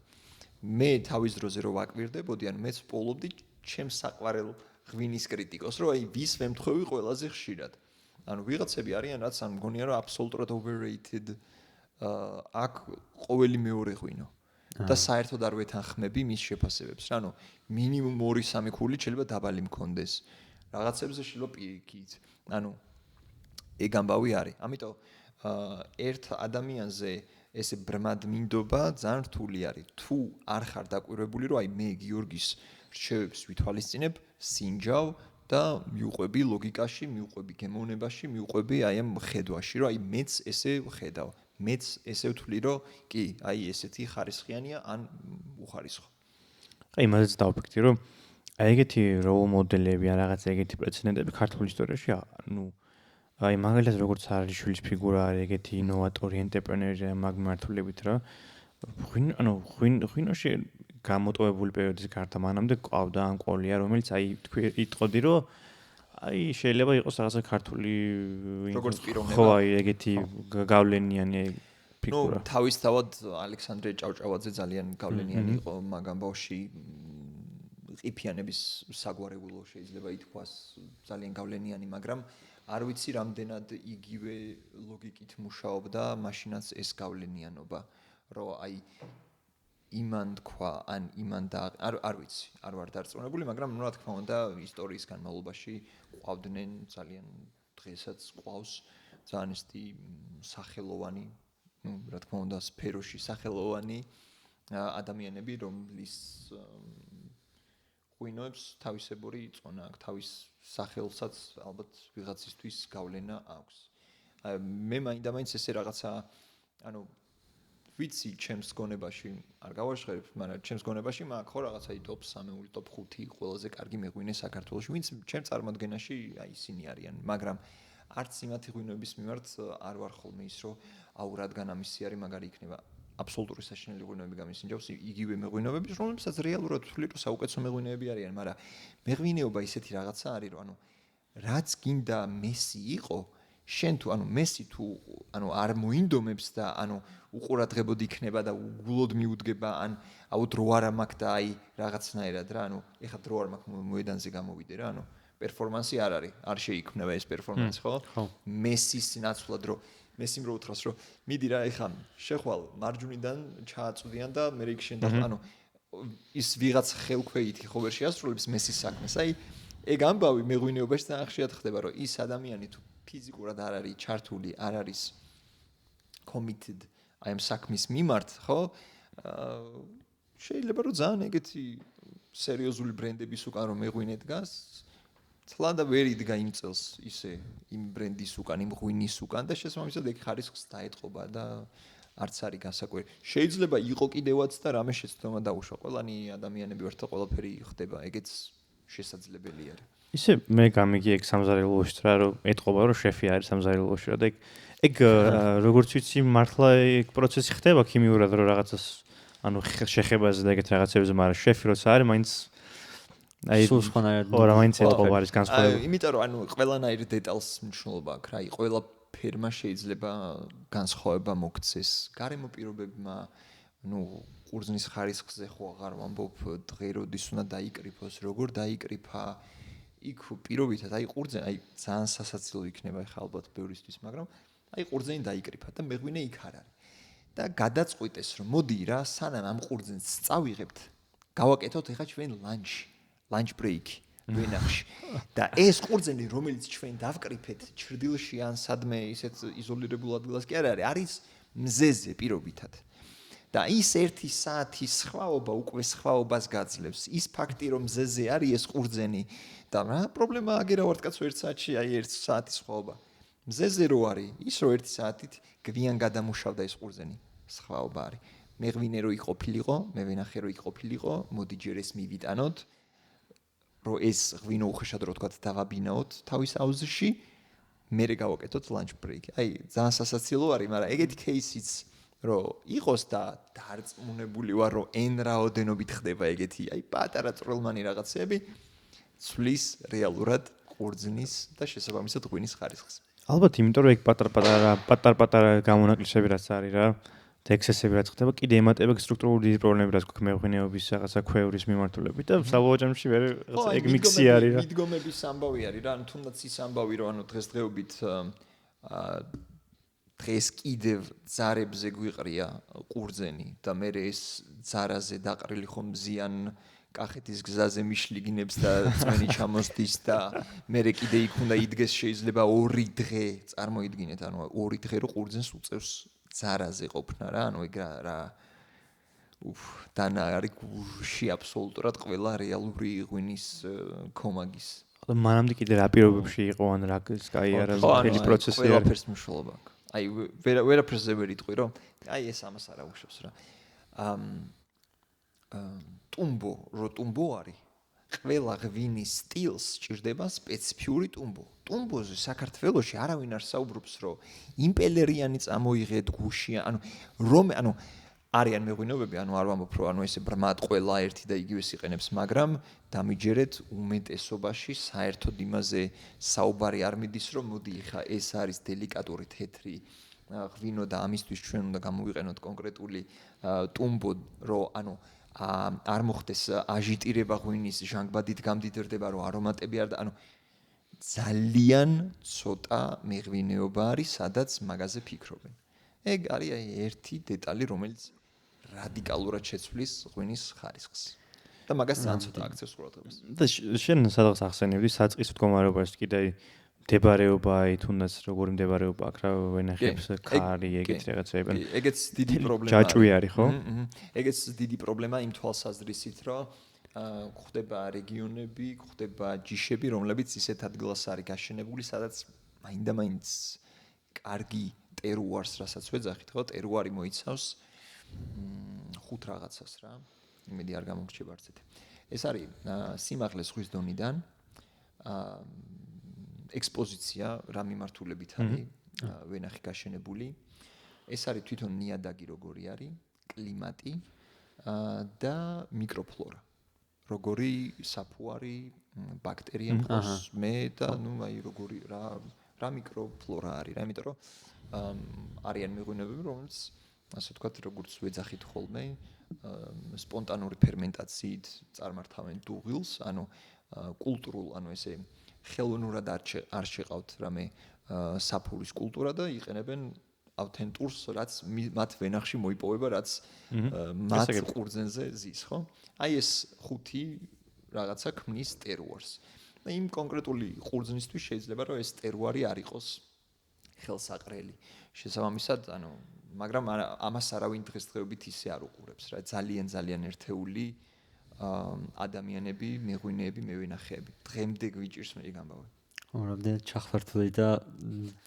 მე თავის დროზე რო ვაკვირდებოდი ან მეც ვპოულობდი ჩემს საყვარელ ღვინის კრიტიკოს რომ აი ვის ვემთხვევი ყველაზე ხშირად ანუ ვიღაცები არიან რაც ან მგონია რომ აბსოლუტურად overrated აქ ყოველი მეორე ღვინო და საერთოდ არ ვეთანხმები მის შეფასებებს რა ანუ მინიმუმ 2-3 ქული შეიძლება დაბალი მქონდეს რაღაცებზე შეიძლება პირიქით. ანუ ეგ ამბავი არის. ამიტომ ერთ ადამიანზე ესე ბრმად მინდობა ძალიან რთული არის. თუ არ ხარ დაკვირვებული, რომ აი მე გიორგის რჩევებს ვითვალისწინებ, სინჯავ და მიუყვები ლოგიკაში, მიუყვები გემოვნებაში, მიუყვები აი ამ ხედვაში, რომ აი მეც ესე ვხედავ. მეც ესე ვთვლი, რომ კი, აი ესეთი ხარისხიანია ან უხარისხო. აი მაგაც დავფიქრდი, რომ აი ეგეთი როლ მოდელები ან რაღაც ეგეთი პრეცედენტები ქართულ ისტორიაში, აი მაგალითად როგორც არიშვილის ფიგურა არის ეგეთი ინოვატორი ენტერპრენერი მაგ მართულებით რა. ღვინოში გამოტოვებული პერიოდის გარდა მანამდე ყავდა ან ყოლია, რომელიც აი თქვი იტყოდი, რომ აი შეიძლება იყოს რაღაცა ქართული როგორც პიროვნება. ხო, აი ეგეთი გავლენიანი ფიგურა. თავისთავად ალექსანდრე ჭავჭავაძე ძალიან გავლენიანი იყო მაგ ამბავში. ყიფიანების საგვარეულო შეიძლება ითქვას ძალიან გავლენიანი, მაგრამ არ ვიცი რამდენად იგივე ლოგიკით მუშაობდა მაშინაც ეს გავლენიანობა, რომ აი იმან თქვა ან იმან და არ ვიცი, არ ვარ დარწმუნებული, მაგრამ რა თქმა უნდა ისტორიის განმავლობაში ყავდნენ ძალიან დღესაც ყავს ძალიან ისეთი სახელოვანი, რა თქმა უნდა სფეროში სახელოვანი ადამიანები, რომლის ღვინოებს თავისებური იწონა აქვს, თავის სახელსაც ალბათ ვიღაცისთვის გავლენა აქვს. მე მაინდა-მაინც ესე რაღაცა, ანუ ვიცი, ჩემს გონებაში არ გავაშხერებ, მაგრამ ჩემს გონებაში მაქვს ხო რაღაცა ტოპ 3, ტოპ 5 ყველაზე კარგი მეღვინე საქართველოში, ვინც ჩემ წარმოდგენაში აი ისინი არიან, მაგრამ არც იმათი ღვინოების მიმართ არ ვარ ხოლმე ის, რომ აუ რადგან ამისი არის, მაგარი იქნება. აბსოლუტური საშინელი ღვინოები გამისინჯავს იგივე მეღვინეობების, რომლებსაც რეალურად ვთვლი, რომ საუკეთესო მეღვინეები არიან, მაგრამ მეღვინეობა ისეთი რაღაცა არის, რომ ანუ რაც გინდა მესი იყო, შენ თუ ანუ მესი თუ ანუ არ მოინდომებს და ანუ უყურადღებოდ იქნება და უგულოდ მიუდგება ან აუ დრო არ მაქვს და აი რაღაცნაირად რა, ანუ ეხლა დრო არ მაქვს მოედანზე გამოვიდე რა, ანუ პერფორმანსი არ არის, არ შეიქმნება ეს პერფორმანსი, ხო? მესის ნაცვლად რომ მესიმ რო უთხრას რომ მიდი რა ეხლა შეხვალ მარჯვნიდან ჩააწვდიან და მე იქ შენ და ანუ ის ვიღაც ხელქვეითი ხო ვერ შეასრულებს მესის საქმეს. აი ეგ ამბავი მეღვინეობაში ძალიან ხშირად ხდება რომ ის ადამიანი თუ ფიზიკურად არ არის ჩართული, არ არის committed აი ამ საქმის მიმართ, ხო? შეიძლება რომ ძალიან ეგეთი სერიოზული ბრენდების უკან რომ მეღვინე დგას თლა და ვერ იდგა იმ წელს ისე იმ ბრენდის უკან, იმ ღვინის უკან და შესაბამისად ეგ ხარისხს დაეთყობა და არც არის განსაკვირი. შეიძლება იყო კიდევაც და რამე შეცდომა დაუშვა. ყველანი ადამიანები ვართ და ყველაფერი ხდება, ეგეც შესაძლებელი არის. ისე მე გამიგი ეგ სამზარეულოში რა რომ ეთყობა რომ შეფი არის სამზარეულოში რა და ეგ როგორც ვიცი მართლა ეგ პროცესი ხდება ქიმიურად რომ რაღაცას ანუ შეხებაზე და ეგეთ რაღაცებზე, მაგრამ შეფი როცა არის მაინც აი სულ სხვანაირად ხო რა მაინც ეთყობა არის განსხვავებული. იმიტომ რომ ანუ ყველანაირ დეტალს მნიშვნელობა აქვს რა, აი ყველა ფერმა შეიძლება განსხვავება მოქცეს. გარემო პირობებმა ნუ ყურძნის ხარისხზე ხო აღარ ვამბობ, დღეროდის უნდა დაიკრიფოს, როგორ დაიკრიფა იქ პირობითად აი ყურძენი აი ძალიან სასაცილო იქნება ხა ალბათ ბევრისთვის, მაგრამ აი ყურძენი დაიკრიფა და მეღვინე იქ არ არის. და გადაწყვიტეს რომ მოდი რა, სანამ ამ ყურძენს წავიღებთ, გავაკეთოთ ეხა ჩვენ lunch break ვენახში. და ეს ყურძენი რომელიც ჩვენ დავკრიფეთ ჩრდილში ან სადმე ისეთ იზოლირებულ ადგილას კი არ არის მზეზე პირობითად. და ის 1 საათის სხვაობა უკვე სხვაობას გაძლევს. ის ფაქტი რომ მზეზე არის ეს ყურძენი და რა პრობლემა აგერავართ კაცო 1 საათში აი 1 საათის სხვაობა. მზეზე რო არის, ის რო 1 საათით გვიან გადამუშავდა ეს ყურძენი, სხვაობა არის. მეღვინე რო იყოფილიყო, მე ვენახე რო იყოფილიყო, მოდი ჯერ ეს მივიტანოთ, რომ ეს ღვინო უხეშად რო თქვა დავაბინაოთ თავის აუზში, მერე გავაკეთოთ lunch break. აი ძალიან სასაცილო არის, მაგრამ ეგეთი кейსიც რომ იყოს და დარწმუნებული ვარ რომ n რაოდენობით ხდება ეგეთი აი პატარა წვრილმანი რაღაცები ცვლის რეალურად ყურძნის და შესაბამისად ღვინის ხარისხს. ალბათ იმიტომ რომ ეგ პატარ-პატარა გამონაკლისები რაც არის რა, ექსესები რაც ხდება, კიდე ემატება სტრუქტურული პრობლემები რაც გვაქვს მეღვინეობის რაღაცა ქვევრის მიმართულებით და საბოლოო ჯამში ვერ ეგ მიქსი არის რა. მიდგომების ამბავი არის რა, ანუ თუნდაც ის ამბავი რომ ანუ დღესდღეობით დღეს კიდევ ძარებზე გვიყრია ყურძენი და მე ეს ძარაზე დაყრილი ხომ მზიან კახეთის გზაზე მიშლიგინებს და წვენი ჩამოსდის და მე კიდე იქ უნდა იდგეს შეიძლება 2 დღე წარმოიდგინეთ ანუ 2 დღე რო ყურძენს უწევს ზარაზე ყოფნა რა ანუ ეგ რა დანა არის გულში აბსოლუტურად ყველა რეალური ღვინის კომაგის მანამდე კიდე რა პირობებში იყო ან რა გაიარა მთელი პროცესი არის ყველაფერს მნიშვნელობა აქვს აი ვერაფერზე ვერ იტყვი რომ აი ეს ამას არ აუშვებს რა ტუმბო არის ყველა ღვინის სტილს ჭირდება სპეციფიური ტუმბო. ტუმბოზე საქართველოში არავინ არ საუბრობს რომ იმპელერიანი წამოიღეთ გუში ანუ არიან მეღვინეობები ანუ არ ვამბობ რომ ანუ ესე ბრმად ყველა ერთი და იგივეს იყენებს მაგრამ დამიჯერეთ უმეტესობაში საერთოდ იმაზე საუბარი არ მიდის რომ მოდი ხა ეს არის დელიკატური თეთრი ღვინო და ამისთვის ჩვენ უნდა გამოვიყენოთ კონკრეტული ტუმბო რომ ანუ არ მოხდეს აჟიტირება ღვინის ჟანგბადით გამდიდრდება რომ არომატები არ და ანუ ძალიან ცოტა მეღვინეობა არის სადაც მაგაზე ფიქრობენ ეგ არის აი ერთი დეტალი რომელიც რადიკალურად შეცვლის ღვინის ხარისხს და მაგას ძალიან ცოტა აქცევს ყურადღებას და შენ სადღაც ახსენებდი საწყის მდგომარეობას კიდე მდებარეობა აი თუნდაც როგორი მდებარეობა აქ რა ვენახებს ქარი ეგეთ რაღაცები ეგეც დიდი პრობლემაა ჯაჭვი არის ხო ეგეც დიდი პრობლემა იმ თვალსაზრისით რომ გვხდება რეგიონები გვხდება ჯიშები რომლებიც ისეთ ადგილას არის გაშენებული სადაც მაინდა-მაინც კარგი ტერუარს რასაც ვეძახით ხო ტერუარი მოიცავს 5 რაღაცას რა იმედი არ გამოგრჩება არც ერთი ეს არის სიმაღლე ზღვის დონიდან ექსპოზიცია რა მიმართულებით არის ვენახი გაშენებული ეს არის თვითონ ნიადაგი როგორი არის კლიმატი და მიკროფლორა როგორი საფუარი ბაქტერია მყავს მე და ნუ აი როგორი რა მიკროფლორა არის რა იმიტომ რომ არიან მეღვინეობები რომელიც ასე ვთქვათ როგორც ვეძახით ხოლმე სპონტანური ფერმენტაციით წარმართავენ დუღილს ანუ კულტურულ ანუ ესე ხელოვნურად არ შეყავთ რამე საფურის კულტურა და იყენებენ ავთენტურს რაც მათ ვენახში მოიპოვება რაც მათ ყურძენზე ზის ხო აი ეს 5 რაღაცა ქმნის ტერუარს და იმ კონკრეტული ყურძნისთვის შეიძლება რომ ეს ტერუარი არ იყოს ხელსაყრელი შესაბამისად ანუ მაგრამ ამას არავინ დღესდღეობით ისე არ უყურებს რა ძალიან ერთეული ადამიანები, მეღვინეები, მევენახეები. დღემდე გვიჭირს მე გამბავი. რამდენად ჩახლართული და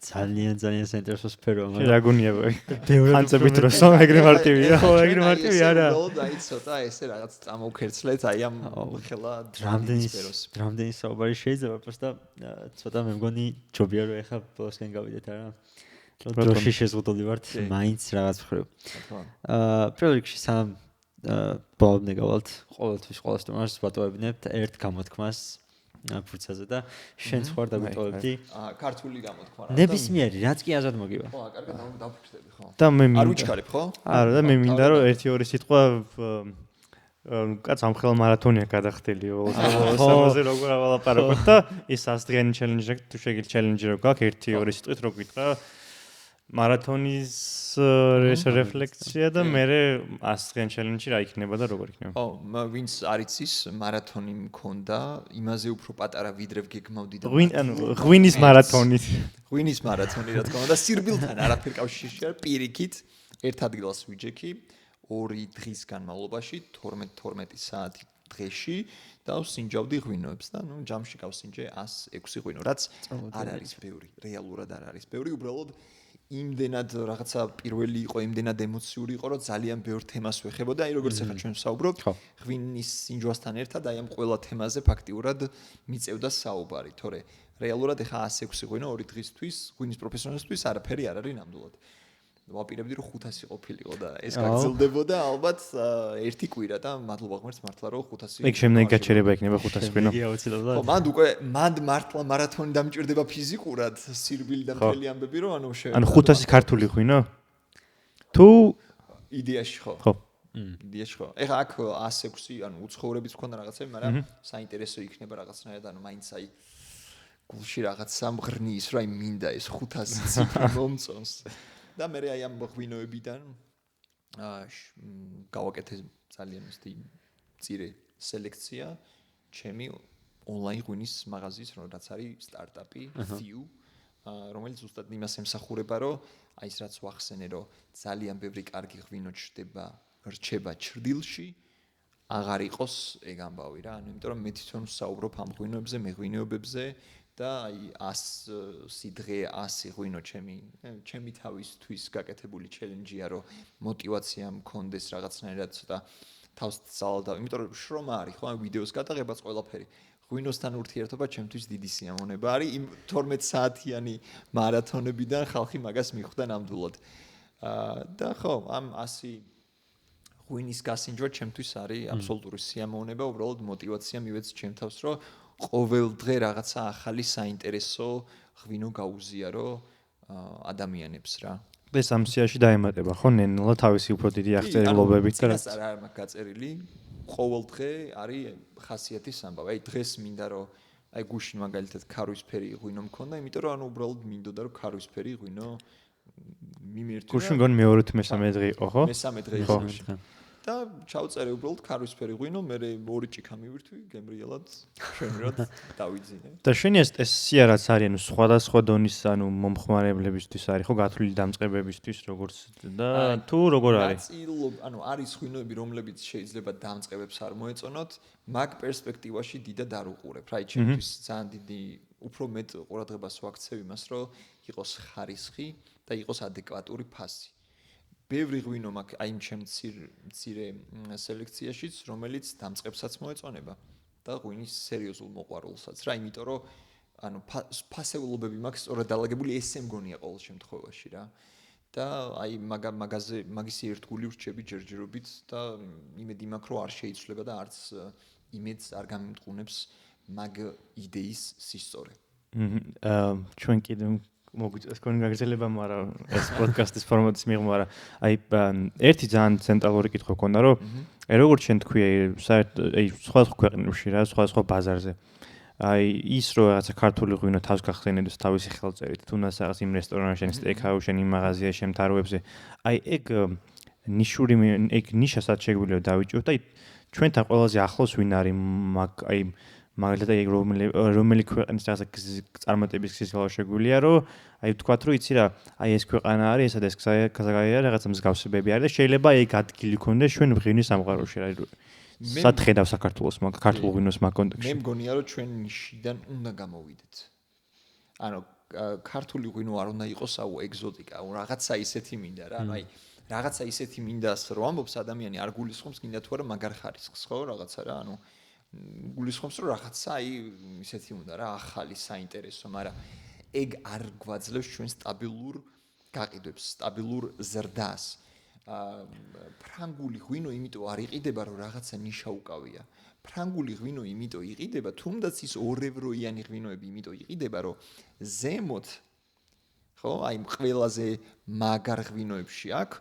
ძალიან საინტერესო სფეროა, მაგრამ რა გონია ვაი. ხანწებით როსო ეგრე მარტივია, ხო, ეგრე მარტივი არა. აი ცოტა ესე რაღაც წამოვქერცლეთ, აი ამ ხელა სფეროს. რამდენი საუბარი შეიძლება, просто ცოტა მე მგონი ჯობია რომ ეხა ბოლოსკენ გავიდეთ არა. დროში შეზღუდული ვართ, მაინც რაღაც ხრივ. პირველ რიგში სამ ბოლომდე გავალთ ყოველთვის ყველა სტუმარს ვატოვებინებთ ერთ გამოთქმას ფურცაზე და შენც ხარ დაგვიტოვებდი ქართული გამოთქმა რა ნებისმიერი რაც კი აზად მოგივა ხო კარგად დავფიქრდები ხო და მე არ უჩქარებ ხო არა და მე მინდა რომ 1-2 სიტყვა კაც ამხელა მარათონია გადახდელიო სამაზე როგორ ავალაპარაკოთ და ეს 100 დღიანი ჩელენჯი თუ შეგიძლია ჩელენჯი რო გაქვს 1-2 სიტყვით რო გითხრა მარათონის რეფლექსია და მე 100 დღიანი ჩელენჯი რა იქნება და როგორ იქნება? ხო, ვინც არ იცის, მარათონი მქონდა, იმაზე უფრო პატარა ვიდრე გეგმავდი და ღვინის მარათონი. ღვინის მარათონი რა თქმა უნდა, სირბილთან არაფერ კავშირი არ პირიქით, ერთ ადგილას ვიჯექი 2 დღის განმავლობაში 12 საათი დღეში და ვსინჯავდი ღვინოებს და ნუ ჯამში გავსინჯე 106 ღვინო, რაც არ არის ბევრი, რეალურად არ არის ბევრი, უბრალოდ იმდენად რაღაცა პირველი იყო, იმდენად ემოციური იყო, რომ ძალიან ბევრ თემას ვეხებოდა, აი როგორც ახლა ჩვენ ვსაუბრობთ, ღვინის სინჯვასთან ერთად აი ამ ყველა თემაზე ფაქტიურად მიწევდა საუბარი, თორე რეალურად ახლა 106 ღვინო 2 დღისთვის, ღვინის პროფესიონალისთვის არაფერი არ არის ნამდვილად. ვაპირებდი რომ 500 ყოფილიყო და ეს გაგრძელდებოდა ალბათ ერთი კვირა და მადლობა ღმერთს მართლა რომ 500 ეგ შემდეგი გაჩერება იქნება 500 ღვინო. ხო, მანდ უკვე მართლა მარათონი დამჭირდება ფიზიკურად, სირბილი და მთელი ამბები რომ ანუ ანუ 500 ქართული ღვინო? თუ იდეაში ხო. ხო. იდეაში ხო. ეხლა აქ 106 ანუ უცხოურებიც მქონდა რაღაცები, მაგრამ საინტერესო იქნება რაღაცნაირად ანუ მაინც აი გულში რაღაცა მღრნის რომ აი მინდა ეს 500 ციფრი მომწონს. და მე აი ამ ღვინოებიდან გავაკეთე ძალიან ისეთი მწირე სელექცია ჩემი ონლაინ ღვინის მაღაზიის რაც არის სტარტაპი View რომელიც ზუსტად იმას ემსახურება რომ აი ეს რაც ვახსენე რომ ძალიან ბევრი კარგი ღვინო რჩება ჩრდილში აღარ იყოს ეგ ამბავი რა ანუ იმიტომ რომ მე თვითონ ვსაუბრობ ამ ღვინოებზე მეღვინეობებზე და აი 100 სიდღე 100 ღვინო ჩემი თავისთვის გაკეთებული ჩელენჯია რომ მოტივაცია მქონდეს რაღაცნაირად ცოტა თავს ძალდა იმიტომ რომ შრომა არის ხო ამ ვიდეოს გადაღებაც ყველაფერი ღვინოსთან ურთიერთობა ჩემთვის დიდი სიამონება არის იმ 12 საათიანი მარათონებიდან ხალხი მაგას მიხვდა ნამდვილად და ხო ამ 100 ღვინის გასინჯვა ჩემთვის არის აბსოლუტური სიამოვნება, უბრალოდ мотиваცია მივეც ჩემ თავს, რომ ყოველ დღე რაღაცა ახალი საინტერესო ღვინო გაუზიარო ადამიანებს რა. ეს ამ სიაში დაემატება ხო ნენელა თავისი უფრო დიდი აღწერილობებით და რაც არ მაქვს გაწერილი, ყოველ დღე არის ხასიათის ამბავი. აი დღეს მინდა რომ აი გუშინ მაგალითად ქარვისფერი ღვინო მქონდა, იმიტომ რომ ანუ უბრალოდ მინდოდა რომ ქარვისფერი ღვინო მიმერთვი. გუშინ გონ მეორე მესამე დღე იყო ხო? მესამე დღე იყო. და ჩავწერე უბრალოდ ქარვისფერი ღვინო, მე ორი ჭიქა მივირთვი, გემრიელად, შენრად დავიძინე. და შენი ეს წესია რაც არის, ანუ სხვადასხვა დონის ანუ მომხმარებლებისთვის არის ხო გათვლილი დამწყებებისთვის როგორც და თუ როგორ არის? ანუ არის ღვინოები, რომლებიც შეიძლება დამწყებებს არ მოეწონოთ, მაგ პერსპექტივაში დიდად არ უყურებ. რა ჩემთვის ძალიან დიდი უფრო მეტ ყურადღებას ვაქცევ იმას, რომ იყოს ხარისხი და იყოს ადეკვატური ფასი. ბევრი ღვინო მაქვს აი ჩემ მცირე სელექციაშიც, რომელიც დამწყებსაც მოეწონება და ღვინის სერიოზულ მოყვარულსაც. რა, იმიტომ რომ ანუ ფასეულობები მაქვს სწორად დალაგებული, ესე მგონია ყოველ შემთხვევაში რა. და აი მაგისი ერთგული ვრჩები ჯერჯერობით და იმედი მაქვს რომ არ შეიცვლება და არც იმედს არ გამიმტყუნებს მაგ იდეის სისწორე. ჩვენ კიდე მოგვიწევს კონი გაგრძელება, მაგრამ ეს პოდკასტის ფორმატის მიღმა, მაგრამ აი ერთი ძალიან ცენტრალური კითხვა მქონდა, რომ აი როგორც შენ თქვი, აი სხვადასხვა ქვეყნებში რა, სხვადასხვა ბაზარზე. აი ის რო რაღაცა ქართული ღვინო თავს გახსენებს თავისი ხელწერით, თუნდაც რაღაც იმ რესტორანში, შენ სტეიქჰაუსში, შენ იმ მაღაზიაში, შენ მთავრობებზე. აი ეგ ნიშური ეგ ნიშასაც შეგვიძლია დავიჭიროთ, აი ჩვენთან ყველაზე ახლოს ვინ არის აი მაგალითად აი რომელი ქვეყნის რაღაცა წარმატების გზის შეგვიძლია რომ აი ვთქვათ რომ იცი რა აი ეს ქვეყანა არის ესა და ეს გზაა რაღაცა მსგავსებები არის და შეიძლება ეგ ადგილი ქონდეს ჩვენ ღვინის სამყაროში რა სათხედავ საქართველოს მაგ ქართულ ღვინოს მაგ კონტექსტში მე მგონია რომ ჩვენ ნიშიდან უნდა გამოვიდეთ ანუ ქართული ღვინო არ უნდა იყოს აუ ეგზოტიკა რაღაცა ისეთი მინდა რა აი რაღაცა ისეთი მინდას რომ ამბობს ადამიანი არ გულისხმობს კიდე თუ არა მაგარ ხარისხს ხო რაღაცა რა ანუ გულისხმობს რომ რაღაცა აი ისეთი უნდა რა ახალი საინტერესო, მაგრამ ეგ არ გვაძლევს ჩვენ სტაბილურ გაყიდვებს, სტაბილურ ზრდას. ფრანგული ღვინო იმიტომ არ იყიდება რომ რაღაცა ნიშა უკავია. ფრანგული ღვინო იმიტომ იყიდება, თუმდაც ის 2 ევროიანი ღვინოები იმიტომ იყიდება, რომ ზემოთ ხო, აი ყველაზე მაგარ ღვინოებში აქ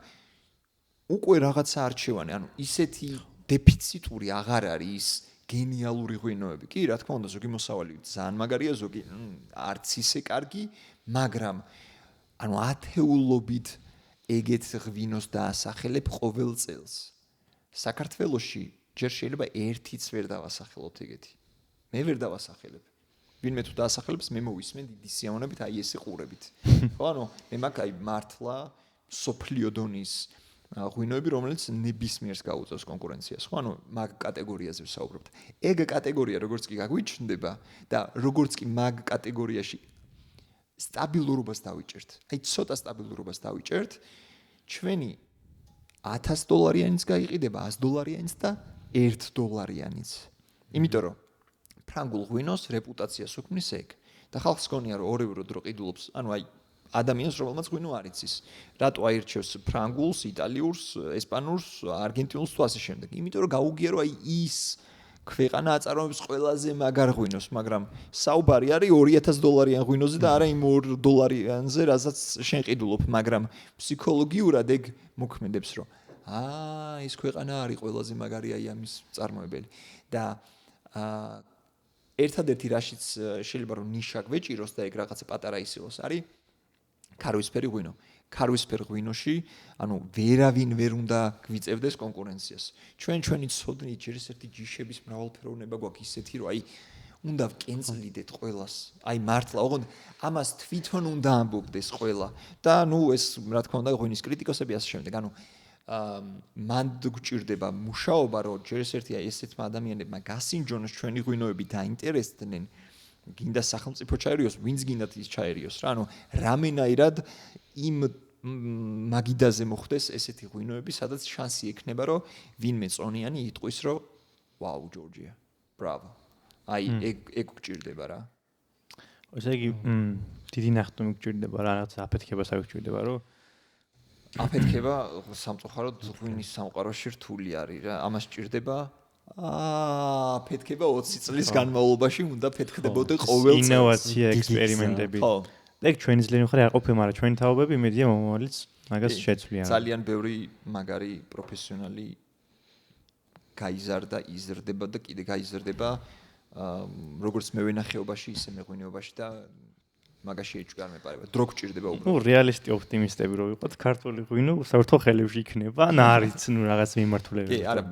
უკვე რაღაცა არჩევანი, ანუ ისეთი დეფიციტური აღარ არის გენიალური ღვინოები. კი, რა თქმა უნდა, ზოგი მოსავალი ძალიან მაგარია, ზოგი არც ისე კარგი, მაგრამ ანუ ათეულობით ეგეთ ღვინოს დაასახელებ ყოველ წელს. საქართველოში ჯერ შეიძლება ერთიც ვერ დავასახელოთ ეგეთი. მე ვერ დავასახელებ. ვინმე თუ დაასახელებს, მე მოვისმენ დიდი სიამოვნებით აი ესე ყურებით. ხო, ანუ მე მაგ აი მართლა სოფლიო დონის ღვინოები, რომელიც ნებისმიერს გაუწევს კონკურენციას, ხო? ანუ მაგ კატეგორიაზე ვსაუბრობთ. ეგ კატეგორია როგორც კი გაგვიჩნდება და როგორც კი მაგ კატეგორიაში სტაბილურობას დავიჭერთ. აი ცოტა სტაბილურობას დავიჭერთ, ჩვენი $1000-იანიც გაიყიდება, $100-იანიც და $1. იმიტომ რომ ფრანგულ ღვინოს რეპუტაციას უქმნის ეგ. და ხალხს გონია რომ 2 ევროდ რო ყიდულობს, ანუ აი ადამიანს რომელმაც ღვინო არ იცის. რატო აირჩევს ფრანგულს, იტალიურს, ესპანურს, არგენტინულს თუ ასე შემდეგ. იმიტომ რომ გაუგია რომ აი ის ქვეყანა აწარმოებს ყველაზე მაგარ ღვინოს, მაგრამ საუბარი არის $2000-იან ღვინოზე და არა იმ $2-იანზე, რასაც შენ ყიდულობ, მაგრამ ფსიქოლოგიურად ეგ მოქმედებს რომ ის ქვეყანა არის ყველაზე მაგარი აი ამის წარმოებელი და ერთადერთი რაშიც შეიძლება რომ ნიშა გვეჭიროს და ეგ რაღაცა პატარა ისეოს არის ქარვისფერი ღვინო. ქარვისფერ ღვინოში, ანუ ვერავინ ვერ უნდა გვიწევდეს კონკურენციას. ჩვენი ცოდნით ჯერ ერთი ჯიშების მრავალფეროვნება გვაქვს ისეთი, რომ აი უნდა ვკენწლიდეთ ყველას. აი მართლა, ოღონდ ამას თვითონ უნდა ამბობდეს ყველა. და ეს რა თქმა უნდა ღვინის კრიტიკოსები ასე შემდეგ. ანუ მან გვჭირდება მუშაობა, რომ ჯერ ერთი აი ესეთმა ადამიანებმა გასინჯონოს ჩვენი ღვინოები დაინტერესდნენ. გინდა სახელმწიფო ჩაერიოს, ვინც გინდათ ის ჩაერიოს რა. ანუ რამენაირად იმ მაგიდაზე მოხდეს ესეთი ღვინოები, სადაც შანსი ექნება, რომ ვინმე წონიანი იტყვის, რომ ვაუ, ჯორჯია. ბრავო. აი ეგ გვჭირდება რა. ესე იგი, დიდი ნახტომი გვჭირდება რა, რაღაც აფეთქებას არ გვჭირდება, რომ აფეთქება სამწუხაროდ ღვინის სამყაროში რთული არის რა. ამას ჭირდება ფეთქება 20 წლის განმავლობაში უნდა ფეთქდებოდე ყოველ წელს. ინოვაცია, ექსპერიმენტები. ხო. ეგ ჩვენი ძლიერი მხარე არ ყოფილა, მაგრამ ჩვენი თაობები იმედია მომავალიც მაგას შეცვლიან. ძალიან ბევრი მაგარი პროფესიონალი გაიზარდა, იზრდება და კიდე გაიზრდება როგორც მე ვენახეობაში, ისე მეღვინეობაში და მაგაში ეჭვი არ მეპარება. დრო გჭირდება უბრალოდ. რეალისტი ოპტიმისტები რო ვიყოთ, ქართული ღვინო საერთო ხელებში იქნება, არიც რაღაც მიმართულებით. კი, არა,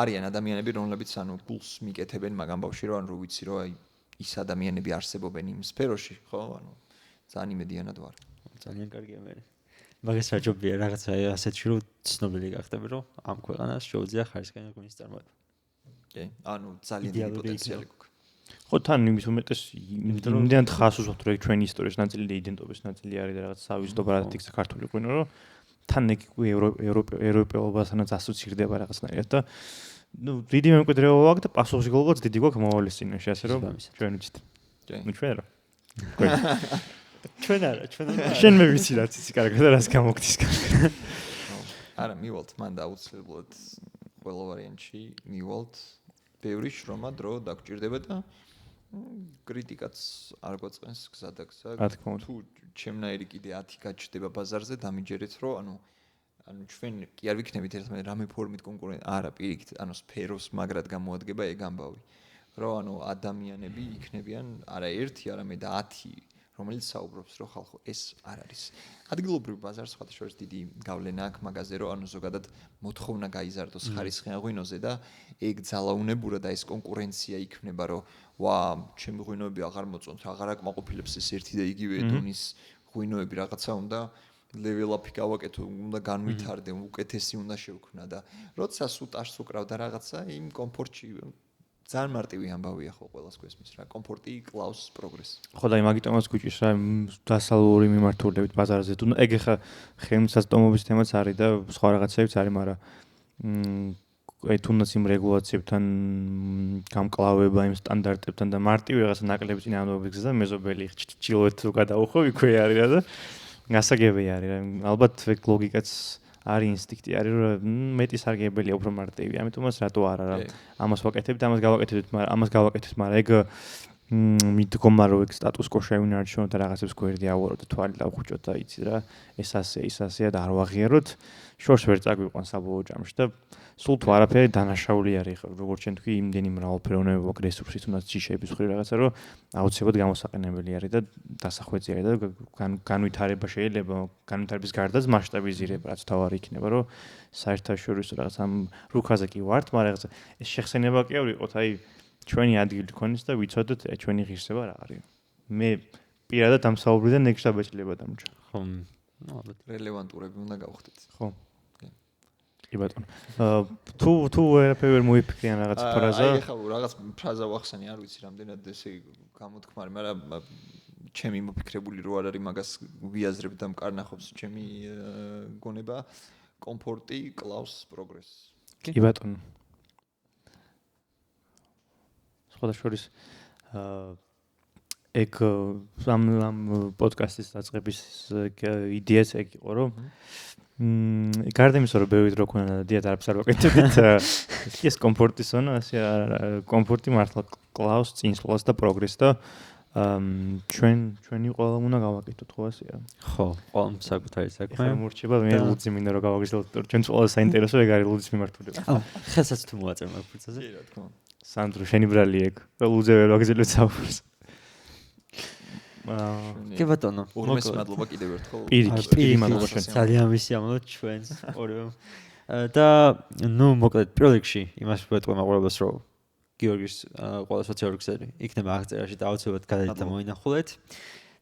არიან ადამიანები, რომლებიც გულს მიკეთებენ მაგ ამბავში, რომ რო ვიცი, რომ აი ის ადამიანები არსებობენ იმ სფეროში, ხო? ძალიან იმედიანად ვარ. ძალიან კარგია მე. მაგას საჭობია რაღაცა ასეთი რომ ცნობილი გახდები, რომ ამ ქვეყანას შეუძლია ხარისხიანი ღვინის წარმოება. კი, ძალიან დიდი პოტენციალი გვაქვს. ხო, თან იმის უმეტეს იმდენად ხას უსვათ, რომ ჩვენი ისტორიის ნაწილი და იდენტობის ნაწილი არის და რაღაც სავიზიტო ბრალად იქცა ქართული ღვინო, რომ თან ეგ ევროპელობასთანაც ასოცირდება რაღაცნაირად და დიდი მემკვიდრეობა აქვს და პასუხისმგებლობაც დიდი გვაქვს მომავლის წინაშე, ასე რომ ჩვენ ვიცით. ჩვენ რა. ჩვენ არა. შენ მე ვიცი რაც იცი კარგად და რას გამოგდის კარგად. არა, მივალთ მან დაუცლებლად ყველა ვარიანტში მივალთ. ბევრი შრომა დრო დაგჭირდება და კრიტიკაც არ გვაწყენს გზა და გზა. თუ ჩემნაირი კიდე 10 გაჩნდება ბაზარზე, დამიჯერეთ რომ ჩვენ კი არ ვიქნებით ერთმანეთს რამე ფორმით კონკურენტი. არა, პირიქით, სფეროს მაგრად გამოადგება ეგ ამბავი. რომ ადამიანები იქნებიან არა ერთი, არამედ 10, რომელიც საუბრობს, რომ ხალხო ეს არ არის. ადგილობრივ ბაზარს სხვათა შორის დიდი გავლენა აქვს მაგაზე, რომ ზოგადად მოთხოვნა გაიზარდოს ხარისხიან ღვინოზე და ეგ ძალაუნებურა და ეს კონკურენცია იქნება, რომ ვა, ჩემი ღვინოები აღარ მოწონთ, აღარ აკმაყოფილებს ეს ერთი და იგივე დონის ღვინოები რაღაცა უნდა level-up-ი გავაკეთო, უნდა განვითარდე, უკეთესი უნდა შევქმნა და როცა სუტაშს უკრავ და რაღაცა იმ კომფორტში ძალიან მარტივი ამბავია ხო ყველას გვესმის რა. კომფორტი კლავს პროგრესს. ხო და იმაგიტომაც გვიჭირს რა დასალური მიმართულებით ბაზარზე. თუ ეგ ხა ხელმისაწვდომობის თემაც არის და სხვა რაღაცებიც არის, მაგრამ აი თუნდაც იმ რეგულაციებთან გამკლავება იმ სტანდარტებთან და მარტივი რაღაცა ნაკლები წინააღმდეგობის გზა მეზობელი ჩრდილოეთ თუ გადაუხო იქვე არის რა და გასაგებია არის რა. ალბათ ეგ ლოგიკაც არის ინსტინქტი არის რომ მეტი სარგებელია უფრო მარტივი. ამიტომაც რატო არა რა. ამას ვაკეთებთ, ამას გავაკეთებთ, მაგრამ ეგ მიდგომა რომ ეგ სტატუს კო შევინარჩუნოთ და რაღაცებს გვერდი ავუაროთ და თვალი დავხუჭოთ და იცი რა. ეს ასეა და არ ვაღიაროთ. შორს ვერ წაგვიყვანს საბოლოო ჯამში და სულ თუ არაფერი დანაშაული არის ხო როგორც ჩვენ თქვი იმდენი მრავალფეროვნება აქვს რესურსი თუნდაც ჯიშების ხრი რაღაცა რომ აუცილებლად გამოსაყენებელი არის და დასახვეწი არის და განვითარება შეიძლება განვითარების გარდაც მასშტაბიზირება რაც თავარი იქნება რომ საერთაშორისო რაღაც ამ რუქაზე კი ვართ მაგრამ რაღაცა ეს შეხსენება კი არ ვიყოთ აი ჩვენი ადგილი ქონდეს და ვიცოდოთ ჩვენი ღირსება რა არის მე პირადად ამ საუბრიდან ეგ შაბეჭლება დამჭა ხო ალბათ რელევანტურები უნდა გავხდეთ ხო კი ბატონო. თუ ვერ მოიფიქრიან რაღაც ფრაზა? აი ხა რაღაც ფრაზა ვახსენე, არ ვიცი რამდენად ესე გამოთქმარი, მაგრამ ჩემი მოფიქრებული რო არ არის მაგას ვიაზრებ და მკარნახობს ჩემი გონება კომფორტი კლავს პროგრესს. კი ბატონო. სხვადასხვა ეგ ამ პოდკასტის დაწყების იდეაც ეგ იყო რომ გარდა იმისა რომ ბევრი დრო ქონა და დიად არაფერს არ ვაკეთებთ ეს კომფორტი ზონა ასე კომფორტი მართლა კლავს წინსვლას და პროგრესს და ჩვენი ყველა უნდა გავაკეთოთ ხო ასეა ხო ყველამ საკუთარი საქმე მორჩება მე ლუძი მინდა რომ გავაგრძელოთ ჩვენ ყველა საინტერესო ეგ არის ლუძის მიმართულება ხელსაც თუ მოაწერ მაგ ფურცაზე კი რა თქმა უნდა სანდრო შენი ბრალი ეგ ლუძე ვერ ვაგრძელებთ საუბარს კი ბატონო. ორმეს მადლობა კიდევ ერთხელ. პირი მადლობა ჩვენ. ძალიან მისიამოვნოთ ჩვენს ორივე. და ნუ მოკლედ პირველ რიგში იმას ვეტყვი მაყურებელს რომ გიორგის ყველა სოციალური ქსელი იქნება აღწერაში და აუცილებლად გადადით და მოინახულეთ.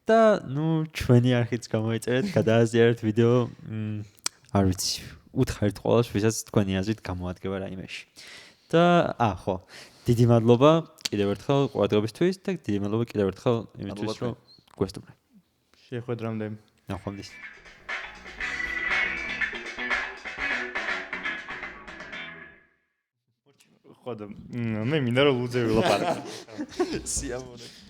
და ნუ ჩვენი არხიც გამოიწერეთ, გადააზიარეთ ვიდეო. არ ვიცი, უთხარით ყველას, ვისაც თქვენი აზრით გამოადგება რაიმეში. და ხო, დიდი მადლობა კიდევ ერთხელ ყურადღებისთვის და დიდი მადლობა კიდევ ერთხელ იმისთვის, რომ გვესტუმრეთ. შეხვედრამდე. ნახვამდის. ხო და მე მინდა რომ ლუძე ვილაპარაკო. სიამოვნებო.